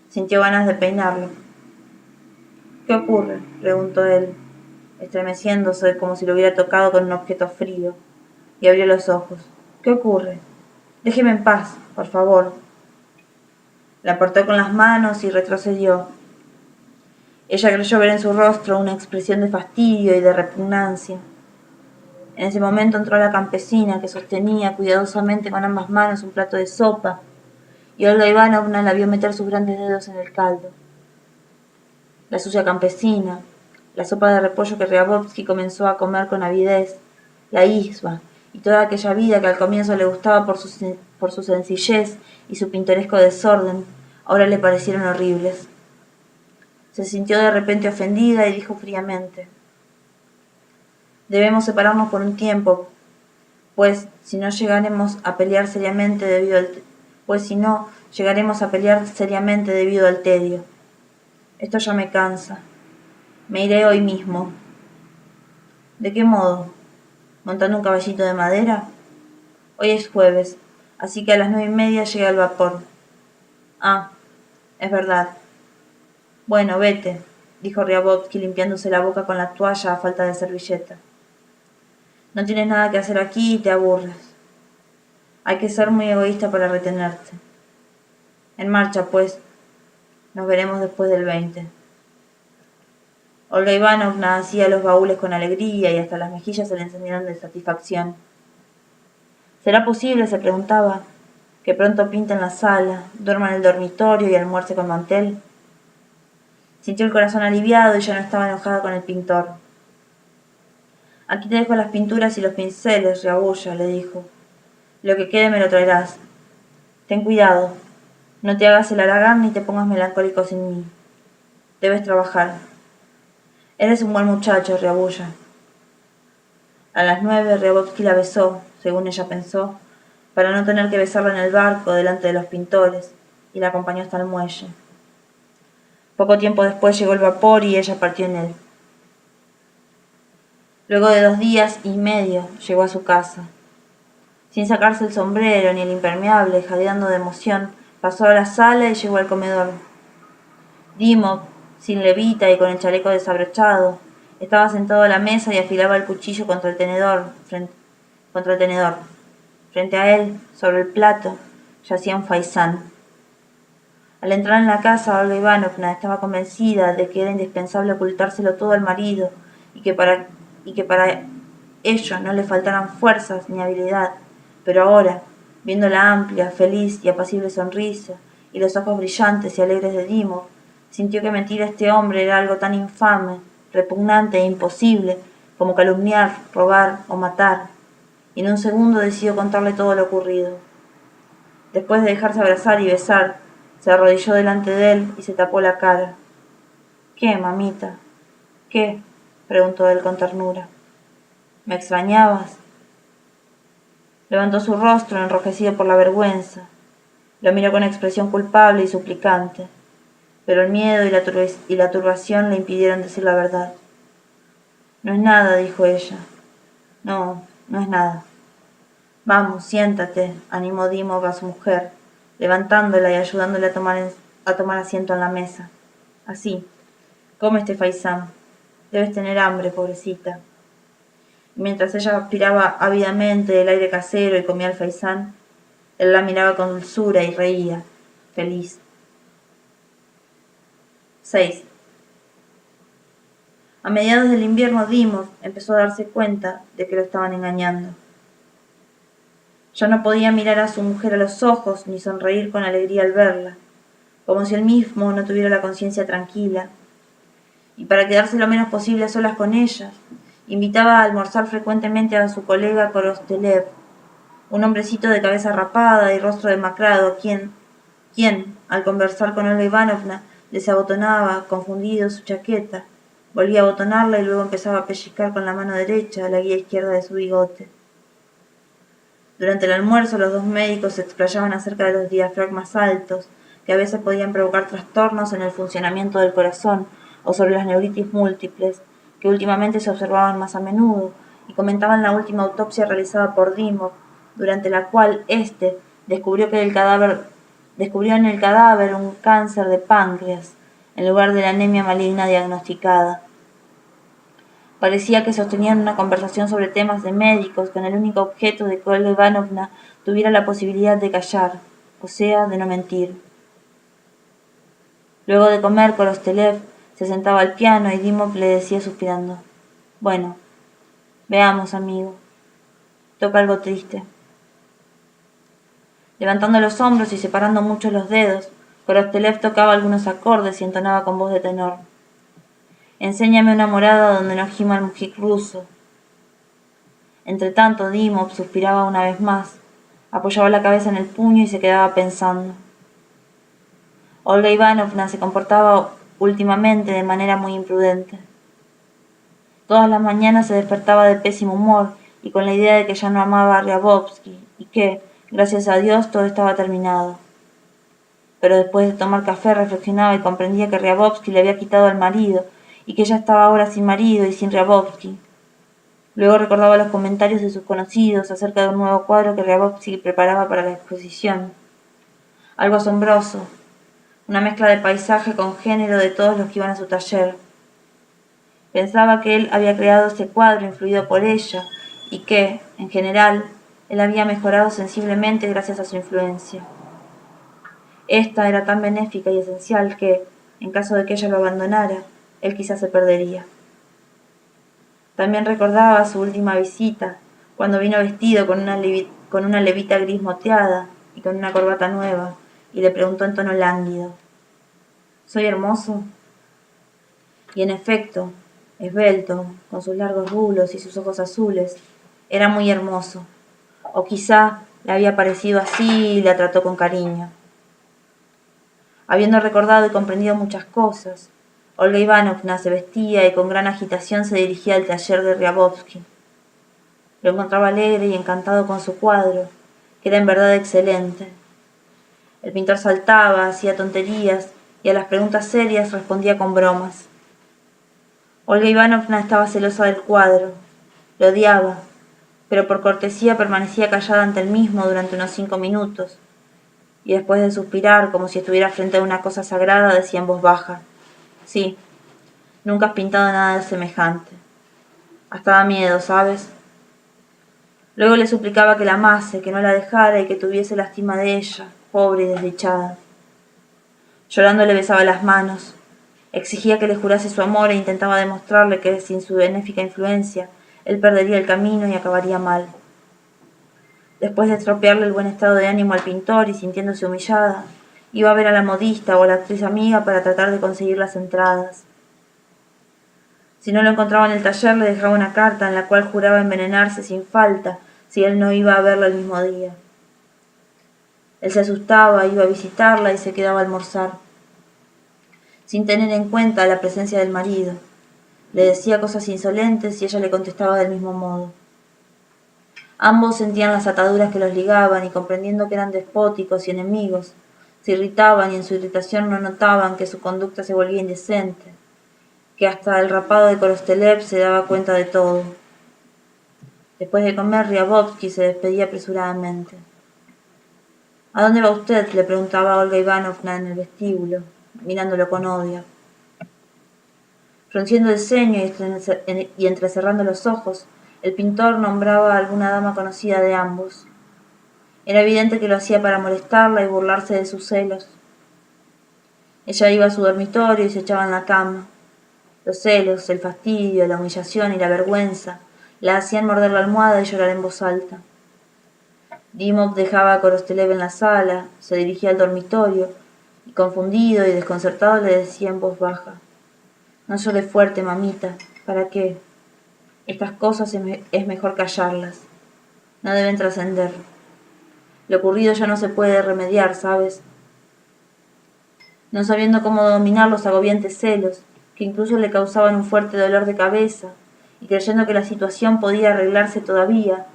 Sintió ganas de peinarlo. ¿Qué ocurre?, preguntó él, estremeciéndose como si lo hubiera tocado con un objeto frío, y abrió los ojos. ¿Qué ocurre? Déjeme en paz, por favor. La apartó con las manos y retrocedió. Ella creyó ver en su rostro una expresión de fastidio y de repugnancia. En ese momento entró la campesina, que sostenía cuidadosamente con ambas manos un plato de sopa, y Olga Ivanovna la vio meter sus grandes dedos en el caldo. La sucia campesina, la sopa de repollo que Ryabovsky comenzó a comer con avidez, la isba y toda aquella vida que al comienzo le gustaba por su sencillez y su pintoresco desorden, ahora le parecieron horribles. Se sintió de repente ofendida y dijo fríamente: «Debemos separarnos por un tiempo, pues si no llegaremos a pelear seriamente debido al tedio. Esto ya me cansa. Me iré hoy mismo». «¿De qué modo? ¿Montando un caballito de madera?» «Hoy es jueves, así que a las 9:30 llega el vapor». «Ah, es verdad». «Bueno, vete», dijo Ryabovsky limpiándose la boca con la toalla a falta de servilleta. «No tienes nada que hacer aquí y te aburres. Hay que ser muy egoísta para retenerte. En marcha, pues. Nos veremos después del 20». Olga Ivanovna hacía los baúles con alegría y hasta las mejillas se le encendieron de satisfacción. ¿Será posible, se preguntaba, que pronto pinte en la sala, duerma en el dormitorio y almuerce con mantel? Sintió el corazón aliviado y ya no estaba enojada con el pintor. «Aquí te dejo las pinturas y los pinceles, Ryabuya», le dijo. «Lo que quede me lo traerás. Ten cuidado. No te hagas el haragán ni te pongas melancólico sin mí. Debes trabajar. Eres un buen muchacho, Ryabuya». A las 9 Ryabovsky la besó, según ella pensó, para no tener que besarla en el barco delante de los pintores, y la acompañó hasta el muelle. Poco tiempo después llegó el vapor y ella partió en él. Luego de 2 días y medio llegó a su casa. Sin sacarse el sombrero ni el impermeable, jadeando de emoción, pasó a la sala y llegó al comedor. Dimov, sin levita y con el chaleco desabrochado, estaba sentado a la mesa y afilaba el cuchillo contra el tenedor. Frente a él, sobre el plato, yacía un faisán. Al entrar en la casa, Olga Ivanovna estaba convencida de que era indispensable ocultárselo todo al marido y que para ello no le faltaran fuerzas ni habilidad, pero ahora, viendo la amplia, feliz y apacible sonrisa y los ojos brillantes y alegres de Dimov, sintió que mentir a este hombre era algo tan infame, repugnante e imposible como calumniar, robar o matar, y en un segundo decidió contarle todo lo ocurrido. Después de dejarse abrazar y besar, se arrodilló delante de él y se tapó la cara. «¿Qué, mamita? ¿Qué?», preguntó él con ternura. «¿Me extrañabas?». Levantó su rostro enrojecido por la vergüenza. Lo miró con expresión culpable y suplicante, pero el miedo y la turbación le impidieron decir la verdad. «No es nada», dijo ella. «No, no es nada». «Vamos, siéntate», animó Dimov a su mujer, levantándola y ayudándola a tomar asiento en la mesa. «Así, come este faisán. Debes tener hambre, pobrecita». Y mientras ella aspiraba ávidamente el aire casero y comía el faisán, él la miraba con dulzura y reía, feliz. 6. A mediados del invierno, Dimov empezó a darse cuenta de que lo estaban engañando. Ya no podía mirar a su mujer a los ojos ni sonreír con alegría al verla, como si él mismo no tuviera la conciencia tranquila. Y para quedarse lo menos posible a solas con ella, invitaba a almorzar frecuentemente a su colega Korostelev, un hombrecito de cabeza rapada y rostro demacrado, quien, al conversar con Olga Ivanovna, desabotonaba, confundido, su chaqueta, volvía a abotonarla y luego empezaba a pellizcar con la mano derecha la guía izquierda de su bigote. Durante el almuerzo, los dos médicos se explayaban acerca de los diafragmas altos, que a veces podían provocar trastornos en el funcionamiento del corazón, o sobre las neuritis múltiples, que últimamente se observaban más a menudo, y comentaban la última autopsia realizada por Dimov, durante la cual éste descubrió en el cadáver un cáncer de páncreas, en lugar de la anemia maligna diagnosticada. Parecía que sostenían una conversación sobre temas de médicos con el único objeto de que Olga Ivanovna tuviera la posibilidad de callar, o sea, de no mentir. Luego de comer, Korostelev se sentaba al piano y Dimov le decía suspirando: «Bueno, veamos, amigo, toca algo triste. Levantando los hombros y separando mucho los dedos, Korostelev tocaba algunos acordes y entonaba con voz de tenor. Enséñame una morada donde no gima el mujik ruso. Entretanto, Dimov suspiraba una vez más, apoyaba la cabeza en el puño y se quedaba pensando. Olga Ivanovna se comportaba últimamente de manera muy imprudente. Todas las mañanas se despertaba de pésimo humor y con la idea de que ya no amaba a Ryabovsky y que, gracias a Dios, todo estaba terminado. Pero después de tomar café reflexionaba y comprendía que Ryabovsky le había quitado al marido y que ella estaba ahora sin marido y sin Ryabovsky. Luego recordaba los comentarios de sus conocidos acerca de un nuevo cuadro que Ryabovsky preparaba para la exposición. Algo asombroso, una mezcla de paisaje con género de todos los que iban a su taller. Pensaba que él había creado ese cuadro influido por ella y que, en general, él había mejorado sensiblemente gracias a su influencia. Esta era tan benéfica y esencial que, en caso de que ella lo abandonara, él quizás se perdería. También recordaba su última visita, cuando vino vestido con una levita gris moteada y con una corbata nueva, y le preguntó en tono lánguido: ¿Soy hermoso? Y en efecto, esbelto, con sus largos rulos y sus ojos azules, era muy hermoso. O quizá le había parecido así y la trató con cariño. Habiendo recordado y comprendido muchas cosas, Olga Ivanovna se vestía y con gran agitación se dirigía al taller de Ryabovsky. Lo encontraba alegre y encantado con su cuadro, que era en verdad excelente. El pintor saltaba, hacía tonterías y a las preguntas serias respondía con bromas. Olga Ivanovna estaba celosa del cuadro, lo odiaba, pero por cortesía permanecía callada ante el mismo durante unos 5 minutos, y después de suspirar como si estuviera frente a una cosa sagrada decía en voz baja: sí, nunca has pintado nada semejante. Hasta da miedo, ¿sabes? Luego le suplicaba que la amase, que no la dejara y que tuviese lástima de ella, pobre y desdichada. Llorando le besaba las manos, exigía que le jurase su amor e intentaba demostrarle que sin su benéfica influencia él perdería el camino y acabaría mal. Después de estropearle el buen estado de ánimo al pintor y sintiéndose humillada, iba a ver a la modista o a la actriz amiga para tratar de conseguir las entradas. Si no lo encontraba en el taller, le dejaba una carta en la cual juraba envenenarse sin falta si él no iba a verla el mismo día. Él se asustaba, iba a visitarla y se quedaba a almorzar, sin tener en cuenta la presencia del marido. Le decía cosas insolentes y ella le contestaba del mismo modo. Ambos sentían las ataduras que los ligaban y, comprendiendo que eran despóticos y enemigos, se irritaban y en su irritación no notaban que su conducta se volvía indecente, que hasta el rapado de Korostelev se daba cuenta de todo. Después de comer, Ryabovsky se despedía apresuradamente. ¿A dónde va usted?, le preguntaba Olga Ivanovna en el vestíbulo, mirándolo con odio. Frunciendo el ceño y entrecerrando los ojos, el pintor nombraba a alguna dama conocida de ambos. Era evidente que lo hacía para molestarla y burlarse de sus celos. Ella iba a su dormitorio y se echaba en la cama. Los celos, el fastidio, la humillación y la vergüenza la hacían morder la almohada y llorar en voz alta. Dimov dejaba a Korostelev en la sala, se dirigía al dormitorio y, confundido y desconcertado, le decía en voz baja: no llores fuerte, mamita. ¿Para qué? Estas cosas es mejor callarlas. No deben trascender. Lo ocurrido ya no se puede remediar, ¿sabes? No sabiendo cómo dominar los agobiantes celos, que incluso le causaban un fuerte dolor de cabeza, y creyendo que la situación podía arreglarse todavía,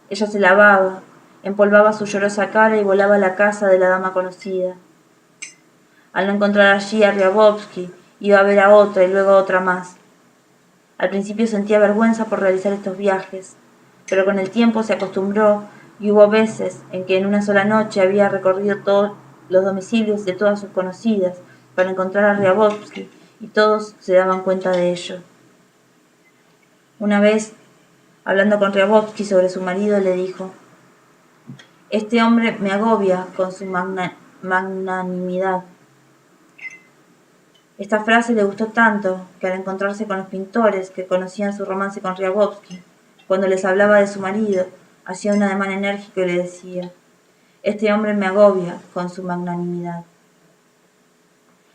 ella se lavaba, empolvaba su llorosa cara y volaba a la casa de la dama conocida. Al no encontrar allí a Ryabovsky, iba a ver a otra y luego a otra más. Al principio sentía vergüenza por realizar estos viajes, pero con el tiempo se acostumbró y hubo veces en que en una sola noche había recorrido todos los domicilios de todas sus conocidas para encontrar a Ryabovsky y todos se daban cuenta de ello. Una vez, hablando con Ryabovsky sobre su marido, le dijo: este hombre me agobia con su magnanimidad. Esta frase le gustó tanto que al encontrarse con los pintores que conocían su romance con Ryabovsky, cuando les hablaba de su marido, hacía un ademán enérgico y le decía: «Este hombre me agobia con su magnanimidad».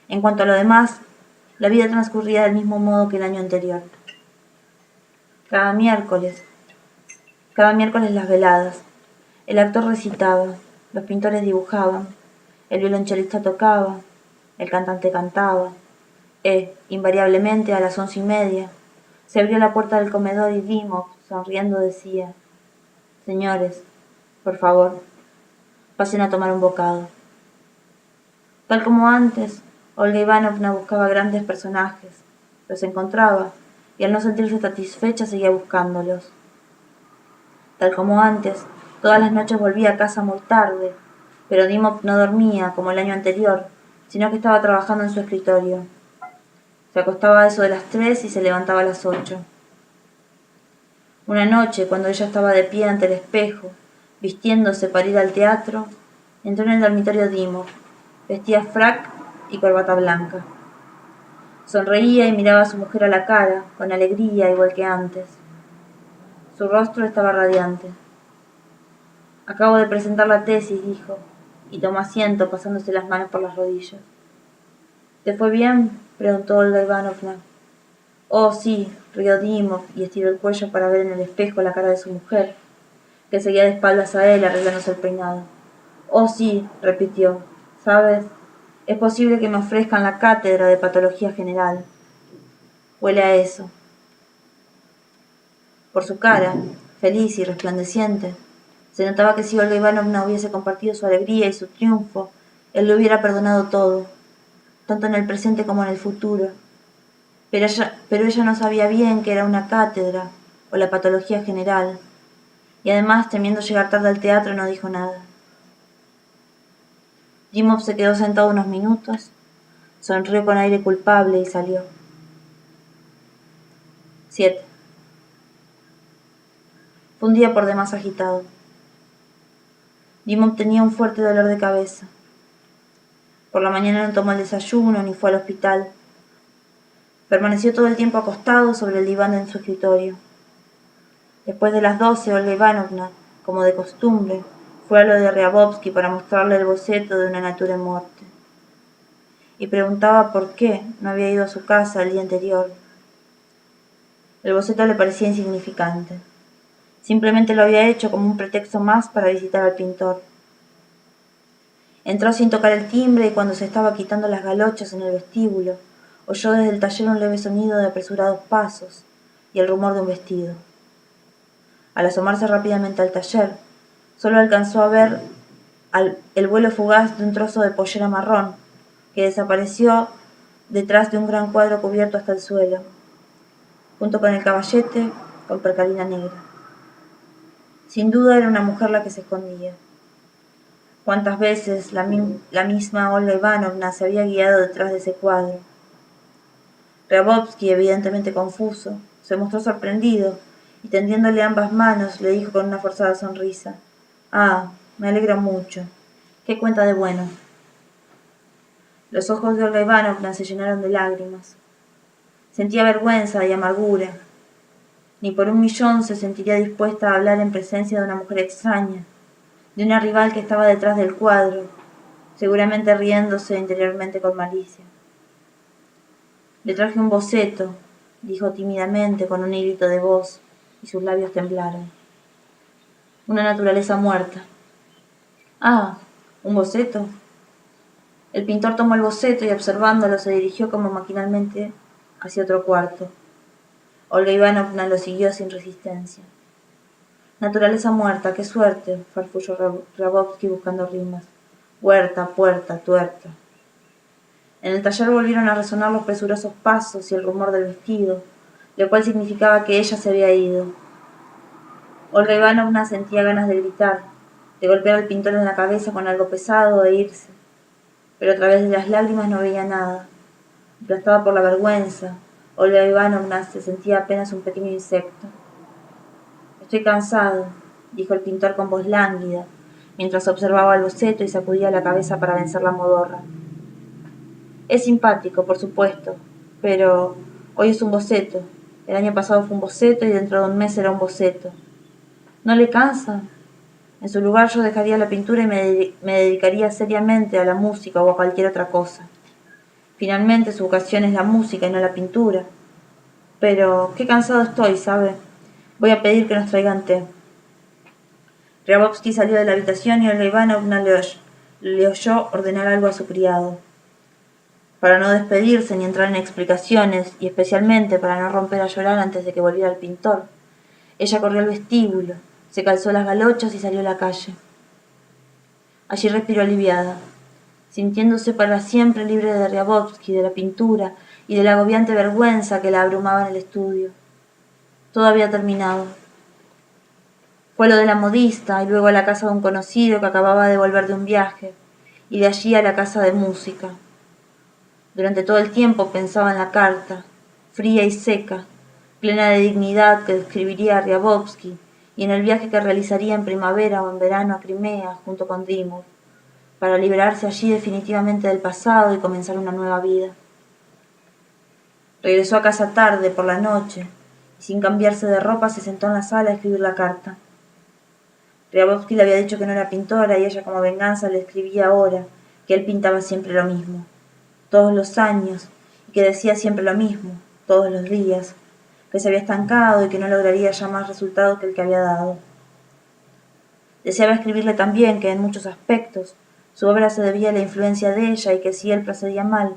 En cuanto a lo demás, la vida transcurría del mismo modo que el año anterior. Cada miércoles las veladas, el actor recitaba, los pintores dibujaban, el violonchelista tocaba, el cantante cantaba, invariablemente a las 11:30, se abrió la puerta del comedor y Dimov, sonriendo, decía: «Señores, por favor, pasen a tomar un bocado». Tal como antes, Olga Ivanovna buscaba grandes personajes, los encontraba, y al no sentirse satisfecha seguía buscándolos. Tal como antes, todas las noches volvía a casa muy tarde, pero Dimov no dormía como el año anterior, sino que estaba trabajando en su escritorio. Se acostaba a eso de las 3 y se levantaba a las 8. Una noche, cuando ella estaba de pie ante el espejo, vistiéndose para ir al teatro, entró en el dormitorio Dimov. Vestía frac y corbata blanca. Sonreía y miraba a su mujer a la cara, con alegría igual que antes. Su rostro estaba radiante. «Acabo de presentar la tesis», dijo, y tomó asiento pasándose las manos por las rodillas. «¿Te fue bien?», preguntó Olga Ivanovna. «Oh, sí», rió Dimov y estiró el cuello para ver en el espejo la cara de su mujer, que seguía de espaldas a él arreglándose el peinado. «Oh, sí», repitió. «¿Sabes? Es posible que me ofrezcan la cátedra de patología general. Huele a eso». Por su cara, feliz y resplandeciente, se notaba que si Olga Ivanovna hubiese compartido su alegría y su triunfo, él le hubiera perdonado todo, tanto en el presente como en el futuro. Pero ella no sabía bien que era una cátedra o la patología general, y además, temiendo llegar tarde al teatro, no dijo nada. Dimov se quedó sentado unos minutos, sonrió con aire culpable y salió. 7. Fue un día por demás agitado. Dimov tenía un fuerte dolor de cabeza. Por la mañana no tomó el desayuno ni fue al hospital. Permaneció todo el tiempo acostado sobre el diván en su escritorio. Después de las 12, Olga Ivanovna, como de costumbre, fue a lo de Ryabovsky para mostrarle el boceto de una natura en muerte. Y preguntaba por qué no había ido a su casa el día anterior. El boceto le parecía insignificante. Simplemente lo había hecho como un pretexto más para visitar al pintor. Entró sin tocar el timbre y cuando se estaba quitando las galochas en el vestíbulo, oyó desde el taller un leve sonido de apresurados pasos y el rumor de un vestido. Al asomarse rápidamente al taller, solo alcanzó a ver el vuelo fugaz de un trozo de pollera marrón que desapareció detrás de un gran cuadro cubierto hasta el suelo, junto con el caballete con percalina negra. Sin duda era una mujer la que se escondía. Cuántas veces la misma Olga Ivanovna se había guiado detrás de ese cuadro. Ryabovsky, evidentemente confuso, se mostró sorprendido y tendiéndole ambas manos le dijo con una forzada sonrisa: «Ah, me alegra mucho. ¿Qué cuenta de bueno?». Los ojos de Olga Ivanovna se llenaron de lágrimas. Sentía vergüenza y amargura. Ni por 1.000.000 se sentiría dispuesta a hablar en presencia de una mujer extraña, de una rival que estaba detrás del cuadro, seguramente riéndose interiormente con malicia. «Le traje un boceto», dijo tímidamente con un hilito de voz, y sus labios temblaron. «Una naturaleza muerta». «Ah, ¿un boceto?». El pintor tomó el boceto y observándolo se dirigió como maquinalmente hacia otro cuarto. Olga Ivanovna lo siguió sin resistencia. «Naturaleza muerta, qué suerte», farfulló Ryabovsky buscando rimas. «Huerta, puerta, tuerta». En el taller volvieron a resonar los presurosos pasos y el rumor del vestido, lo cual significaba que ella se había ido. Olga Ivanovna sentía ganas de gritar, de golpear al pintor en la cabeza con algo pesado e irse, pero a través de las lágrimas no veía nada. Aplastada por la vergüenza, Olga Ivanovna se sentía apenas un pequeño insecto. «Estoy cansado», dijo el pintor con voz lánguida, mientras observaba el boceto y sacudía la cabeza para vencer la modorra. «Es simpático, por supuesto, pero hoy es un boceto. El año pasado fue un boceto y dentro de un mes será un boceto. ¿No le cansa? En su lugar yo dejaría la pintura y me dedicaría seriamente a la música o a cualquier otra cosa. Finalmente su vocación es la música y no la pintura. Pero qué cansado estoy, ¿sabe? Voy a pedir que nos traigan té. Grabovski salió de la habitación y Olga Ivanovna le oyó ordenar algo a su criado. Para no despedirse ni entrar en explicaciones, y especialmente para no romper a llorar antes de que volviera el pintor, ella corrió al vestíbulo, se calzó las galochas y salió a la calle. Allí respiró aliviada, sintiéndose para siempre libre de Ryabovsky, de la pintura y de la agobiante vergüenza que la abrumaba en el estudio. Todo había terminado. Fue lo de la modista y luego a la casa de un conocido que acababa de volver de un viaje, y de allí a la casa de música. Durante todo el tiempo pensaba en la carta, fría y seca, plena de dignidad que describiría a Ryabovsky, y en el viaje que realizaría en primavera o en verano a Crimea junto con Dimov, para liberarse allí definitivamente del pasado y comenzar una nueva vida. Regresó a casa tarde, por la noche, y sin cambiarse de ropa se sentó en la sala a escribir la carta. Ryabovsky le había dicho que no era pintora y ella como venganza le escribía ahora que él pintaba siempre lo mismo, todos los años, y que decía siempre lo mismo, todos los días, que se había estancado y que no lograría ya más resultado que el que había dado. Deseaba escribirle también que en muchos aspectos su obra se debía a la influencia de ella y que si él procedía mal,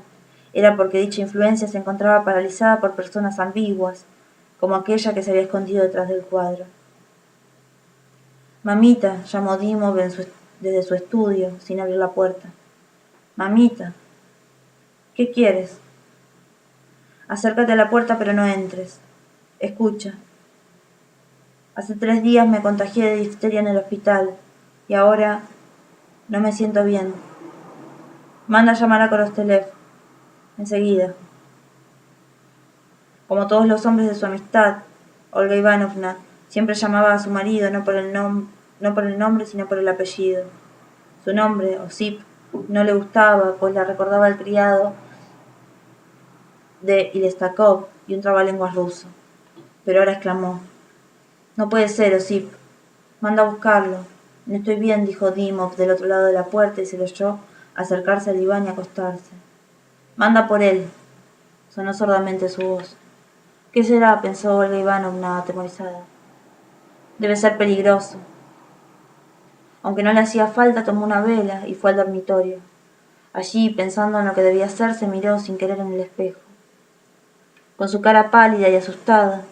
era porque dicha influencia se encontraba paralizada por personas ambiguas, como aquella que se había escondido detrás del cuadro. Mamita, llamó Dimov desde su estudio, sin abrir la puerta. Mamita, ¿qué quieres? Acércate a la puerta pero no entres. Escucha. Hace 3 días me contagié de difteria en el hospital y ahora no me siento bien. Manda a llamar a Korostelev. Enseguida. Como todos los hombres de su amistad, Olga Ivanovna siempre llamaba a su marido no por el nombre sino por el apellido. Su nombre, Osip, no le gustaba, pues la recordaba al criado de Ilestakov y un trabalenguas ruso. Pero ahora exclamó: No puede ser, Osip. Manda a buscarlo. No estoy bien, dijo Dimov del otro lado de la puerta y se le oyó acercarse al diván y acostarse. Manda por él. Sonó sordamente su voz. ¿Qué será?, pensó Olga Ivanovna atemorizada. Debe ser peligroso. Aunque no le hacía falta, tomó una vela y fue al dormitorio. Allí, pensando en lo que debía hacer, se miró sin querer en el espejo. Con su cara pálida y asustada,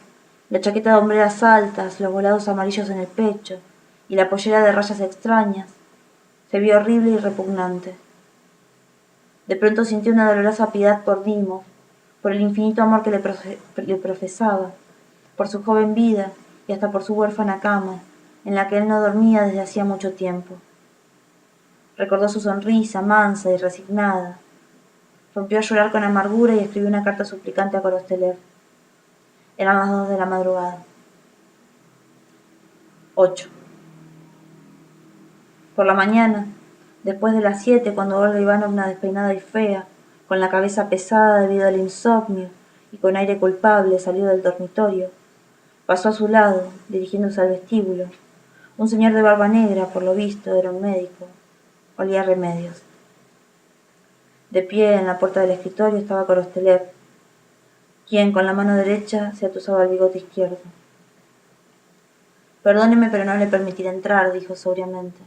la chaqueta de hombreras altas, los volados amarillos en el pecho y la pollera de rayas extrañas, se vio horrible y repugnante. De pronto sintió una dolorosa piedad por Dimov, por el infinito amor que le profesaba, por su joven vida y hasta por su huérfana cama, en la que él no dormía desde hacía mucho tiempo. Recordó su sonrisa mansa y resignada. Rompió a llorar con amargura y escribió una carta suplicante a Korostelev. Eran las 2 de la madrugada. 8. Por la mañana, después de las 7, cuando Olga Ivanovna, despeinada y fea, con la cabeza pesada debido al insomnio y con aire culpable, salió del dormitorio, pasó a su lado, dirigiéndose al vestíbulo. Un señor de barba negra, por lo visto, era un médico. Olía a remedios. De pie en la puerta del escritorio estaba Korostelev, quien con la mano derecha se atusaba el bigote izquierdo. Perdóneme, pero no le permitiré entrar, dijo sobriamente.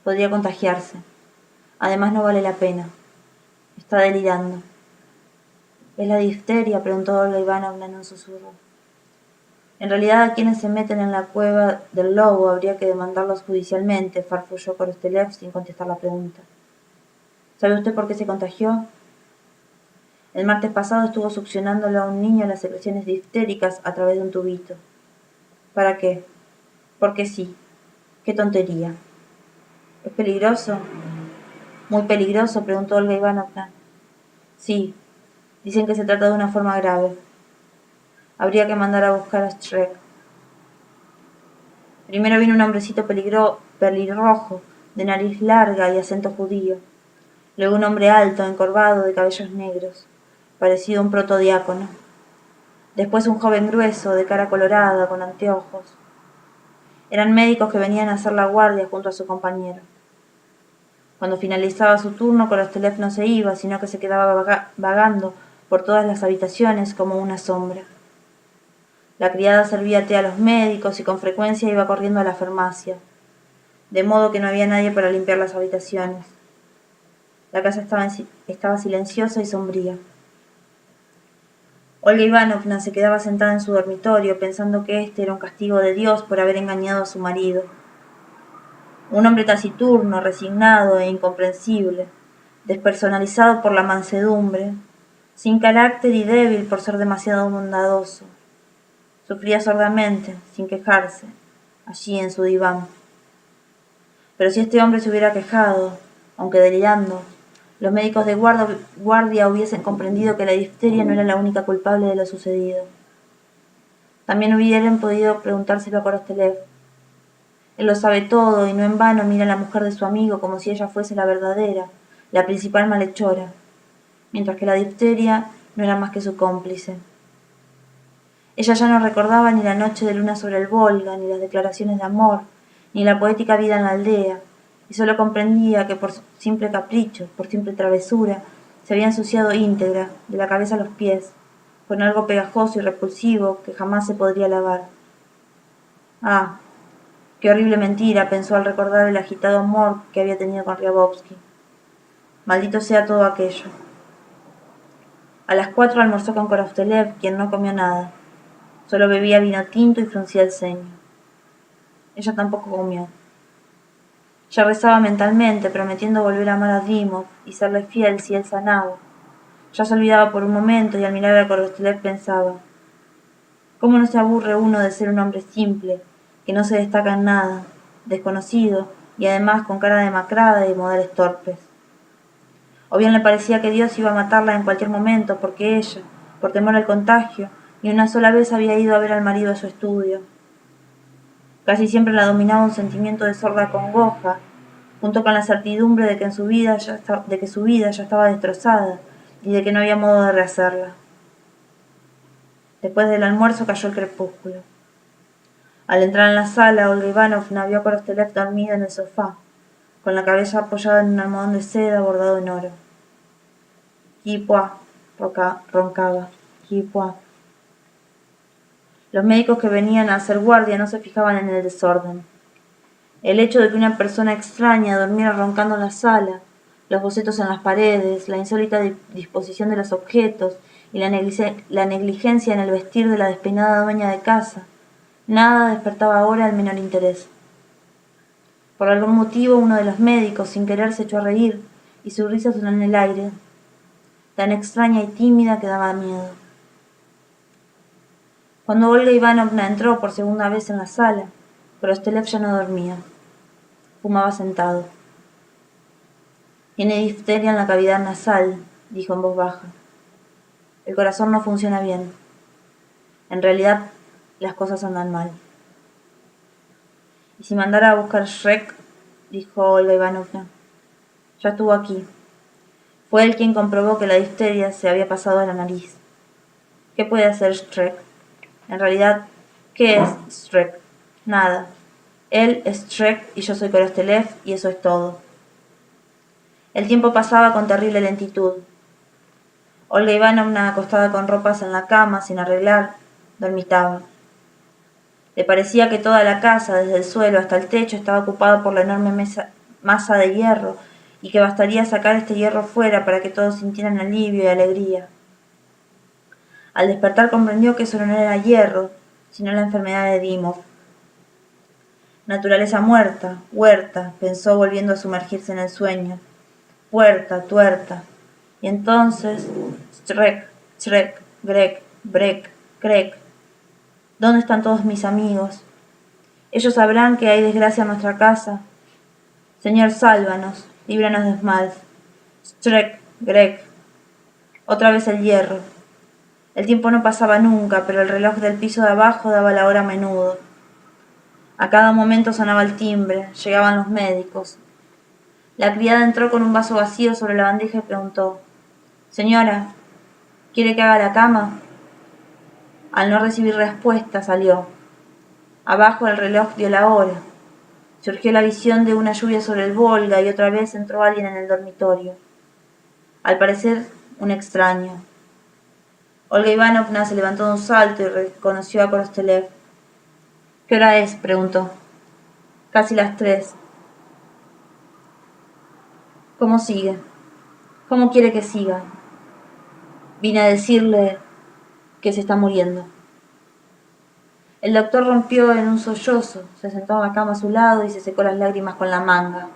Podría contagiarse. Además no vale la pena. Está delirando. ¿Es la difteria?, preguntó Olga Ivanovna en un susurro. En realidad, a quienes se meten en la cueva del lobo habría que demandarlos judicialmente, farfulló Korostelev sin contestar la pregunta. ¿Sabe usted por qué se contagió? El martes pasado estuvo succionándolo a un niño las secreciones diftéricas a través de un tubito. ¿Para qué? Porque sí. ¡Qué tontería! ¿Es peligroso? ¿Muy peligroso?, preguntó Olga Ivanovna. Sí, dicen que se trata de una forma grave. Habría que mandar a buscar a Shrek. Primero vino un hombrecito pelirrojo, de nariz larga y acento judío. Luego un hombre alto, encorvado, de cabellos negros, parecido a un protodiácono. Después un joven grueso, de cara colorada, con anteojos. Eran médicos que venían a hacer la guardia junto a su compañero. Cuando finalizaba su turno, Korostelev no se iba, sino que se quedaba vagando por todas las habitaciones como una sombra. La criada servía té a los médicos y con frecuencia iba corriendo a la farmacia, de modo que no había nadie para limpiar las habitaciones. La casa estaba silenciosa y sombría. Olga Ivanovna se quedaba sentada en su dormitorio pensando que este era un castigo de Dios por haber engañado a su marido. Un hombre taciturno, resignado e incomprensible, despersonalizado por la mansedumbre, sin carácter y débil por ser demasiado bondadoso. Sufría sordamente, sin quejarse, allí en su diván. Pero si este hombre se hubiera quejado, aunque delirando, los médicos de guardia hubiesen comprendido que la difteria no era la única culpable de lo sucedido. También hubieran podido preguntárselo a Korostelev. Él lo sabe todo y no en vano mira a la mujer de su amigo como si ella fuese la verdadera, la principal malhechora, mientras que la difteria no era más que su cómplice. Ella ya no recordaba ni la noche de luna sobre el Volga, ni las declaraciones de amor, ni la poética vida en la aldea, y solo comprendía que por simple capricho, por simple travesura, se había ensuciado íntegra, de la cabeza a los pies, con algo pegajoso y repulsivo que jamás se podría lavar. Ah, qué horrible mentira, pensó al recordar el agitado amor que había tenido con Ryabovsky. Maldito sea todo aquello. A las 4 almorzó con Korostelev, quien no comió nada. Solo bebía vino tinto y fruncía el ceño. Ella tampoco comió. Ya rezaba mentalmente, prometiendo volver a amar a Drimov y serle fiel si él sanaba. Ya se olvidaba por un momento y al mirar a Korostelev pensaba: ¿cómo no se aburre uno de ser un hombre simple, que no se destaca en nada, desconocido y además con cara demacrada y modales torpes? O bien le parecía que Dios iba a matarla en cualquier momento porque ella, por temor al contagio, ni una sola vez había ido a ver al marido a su estudio. Casi siempre la dominaba un sentimiento de sorda congoja, junto con la certidumbre de que su vida ya estaba destrozada y de que no había modo de rehacerla. Después del almuerzo cayó el crepúsculo. Al entrar en la sala, Olga Ivanovna vio a Korostelev dormido en el sofá, con la cabeza apoyada en un almohadón de seda bordado en oro. «Kipua», roncaba, «Kipua». Los médicos que venían a hacer guardia no se fijaban en el desorden. El hecho de que una persona extraña durmiera roncando en la sala, los bocetos en las paredes, la insólita disposición de los objetos y la negligencia en el vestir de la despeinada dueña de casa, nada despertaba ahora el menor interés. Por algún motivo uno de los médicos sin querer se echó a reír y su risa sonó en el aire, tan extraña y tímida que daba miedo. Cuando Olga Ivanovna entró por segunda vez en la sala, Korostelev ya no dormía. Fumaba sentado. «Tiene difteria en la cavidad nasal», dijo en voz baja. «El corazón no funciona bien. En realidad, las cosas andan mal». «¿Y si mandara a buscar Shrek?», dijo Olga Ivanovna. «Ya estuvo aquí. Fue él quien comprobó que la difteria se había pasado a la nariz. ¿Qué puede hacer Shrek? En realidad, ¿qué es Shrek? Nada. Él es Shrek y yo soy Korostelev y eso es todo». El tiempo pasaba con terrible lentitud. Olga Ivanovna, acostada con ropas en la cama, sin arreglar, dormitaba. Le parecía que toda la casa, desde el suelo hasta el techo, estaba ocupada por la enorme masa de hierro y que bastaría sacar este hierro fuera para que todos sintieran alivio y alegría. Al despertar comprendió que eso no era hierro, sino la enfermedad de Drimov. Naturaleza muerta, huerta, pensó volviendo a sumergirse en el sueño. Puerta, tuerta. Y entonces, Shrek, Shrek, Grek, Brek, Krek. ¿Dónde están todos mis amigos? Ellos sabrán que hay desgracia en nuestra casa. Señor, sálvanos, líbranos de Smalf. Shrek, Grek. Otra vez el hierro. El tiempo no pasaba nunca, pero el reloj del piso de abajo daba la hora a menudo. A cada momento sonaba el timbre, llegaban los médicos. La criada entró con un vaso vacío sobre la bandeja y preguntó: «Señora, ¿quiere que haga la cama?». Al no recibir respuesta, salió. Abajo el reloj dio la hora. Surgió la visión de una lluvia sobre el Volga y otra vez entró alguien en el dormitorio. Al parecer, un extraño. Olga Ivanovna se levantó de un salto y reconoció a Korostelev. ¿Qué hora es?, preguntó. Casi las 3. ¿Cómo sigue? ¿Cómo quiere que siga? Vine a decirle que se está muriendo. El doctor rompió en un sollozo, se sentó en la cama a su lado y se secó las lágrimas con la manga.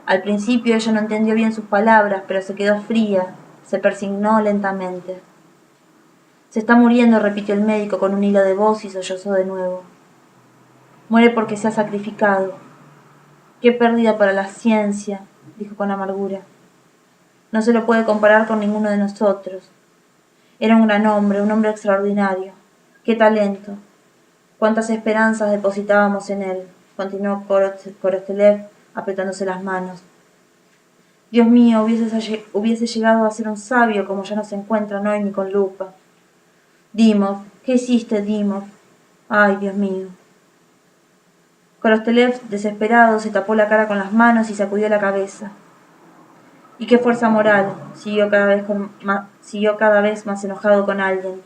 Al principio ella no entendió bien sus palabras, pero se quedó fría, se persignó lentamente. Se está muriendo, repitió el médico con un hilo de voz y sollozó de nuevo. Muere porque se ha sacrificado. Qué pérdida para la ciencia, dijo con amargura. No se lo puede comparar con ninguno de nosotros. Era un gran hombre, un hombre extraordinario. Qué talento. Cuántas esperanzas depositábamos en él, continuó Korostelev apretándose las manos. Dios mío, hubiese llegado a ser un sabio como ya no se encuentran hoy ni con lupa. Dimov, ¿qué hiciste, Dimov? Ay, Dios mío. Korostelev, desesperado, se tapó la cara con las manos y sacudió la cabeza. ¿Y qué fuerza moral? Siguió cada vez más enojado con alguien.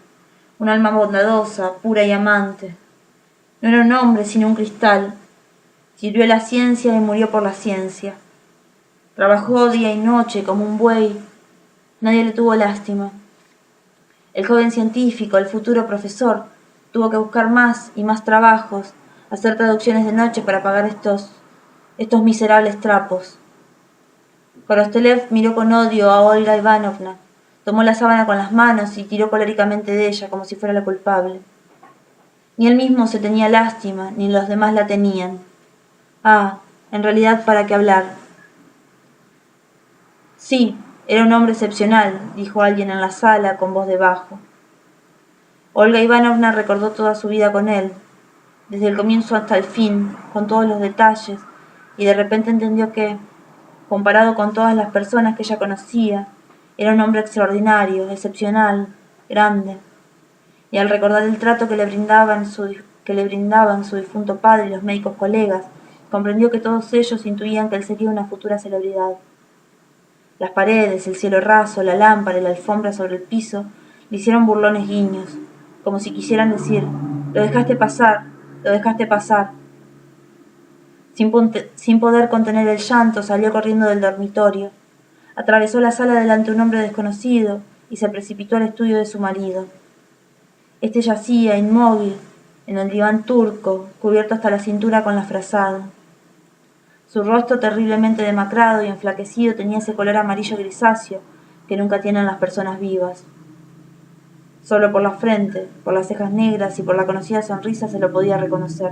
Un alma bondadosa, pura y amante. No era un hombre, sino un cristal. Sirvió a la ciencia y murió por la ciencia. Trabajó día y noche como un buey. Nadie le tuvo lástima. El joven científico, el futuro profesor, tuvo que buscar más y más trabajos, hacer traducciones de noche para pagar estos miserables trapos. Korostelev miró con odio a Olga Ivanovna, tomó la sábana con las manos y tiró coléricamente de ella como si fuera la culpable. Ni él mismo se tenía lástima, ni los demás la tenían. Ah, en realidad, ¿para qué hablar? Sí, era un hombre excepcional, dijo alguien en la sala con voz de bajo. Olga Ivanovna recordó toda su vida con él, desde el comienzo hasta el fin, con todos los detalles, y de repente entendió que, comparado con todas las personas que ella conocía, era un hombre extraordinario, excepcional, grande. Y al recordar el trato que le brindaban su difunto padre y los médicos colegas, comprendió que todos ellos intuían que él sería una futura celebridad. Las paredes, el cielo raso, la lámpara y la alfombra sobre el piso le hicieron burlones guiños, como si quisieran decir, lo dejaste pasar, lo dejaste pasar. Sin poder contener el llanto, salió corriendo del dormitorio. Atravesó la sala delante de un hombre desconocido y se precipitó al estudio de su marido. Este yacía, inmóvil, en el diván turco, cubierto hasta la cintura con la frazada. Su rostro terriblemente demacrado y enflaquecido tenía ese color amarillo grisáceo que nunca tienen las personas vivas. Solo por la frente, por las cejas negras y por la conocida sonrisa se lo podía reconocer.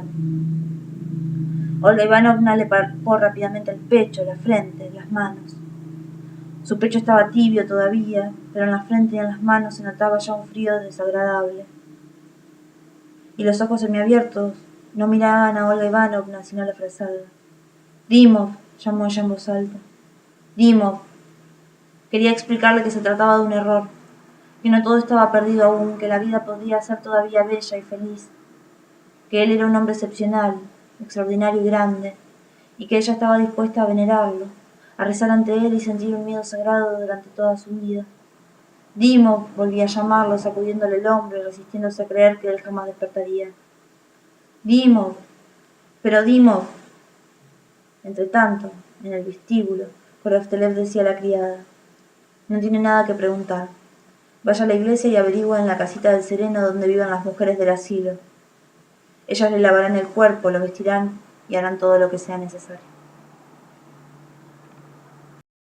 Olga Ivanovna le palpó rápidamente el pecho, la frente, las manos. Su pecho estaba tibio todavía, pero en la frente y en las manos se notaba ya un frío desagradable. Y los ojos semiabiertos no miraban a Olga Ivanovna sino a la frazada. Dimov, llamó ella en voz alta. Dimov. Quería explicarle que se trataba de un error, que no todo estaba perdido aún, que la vida podía ser todavía bella y feliz, que él era un hombre excepcional, extraordinario y grande, y que ella estaba dispuesta a venerarlo, a rezar ante él y sentir un miedo sagrado durante toda su vida. Dimov, volvía a llamarlo, sacudiéndole el hombro y resistiéndose a creer que él jamás despertaría. Dimov, pero Dimov. Entretanto, en el vestíbulo, Korostelev decía a la criada, no tiene nada que preguntar. Vaya a la iglesia y averigüe en la casita del sereno donde viven las mujeres del asilo. Ellas le lavarán el cuerpo, lo vestirán y harán todo lo que sea necesario.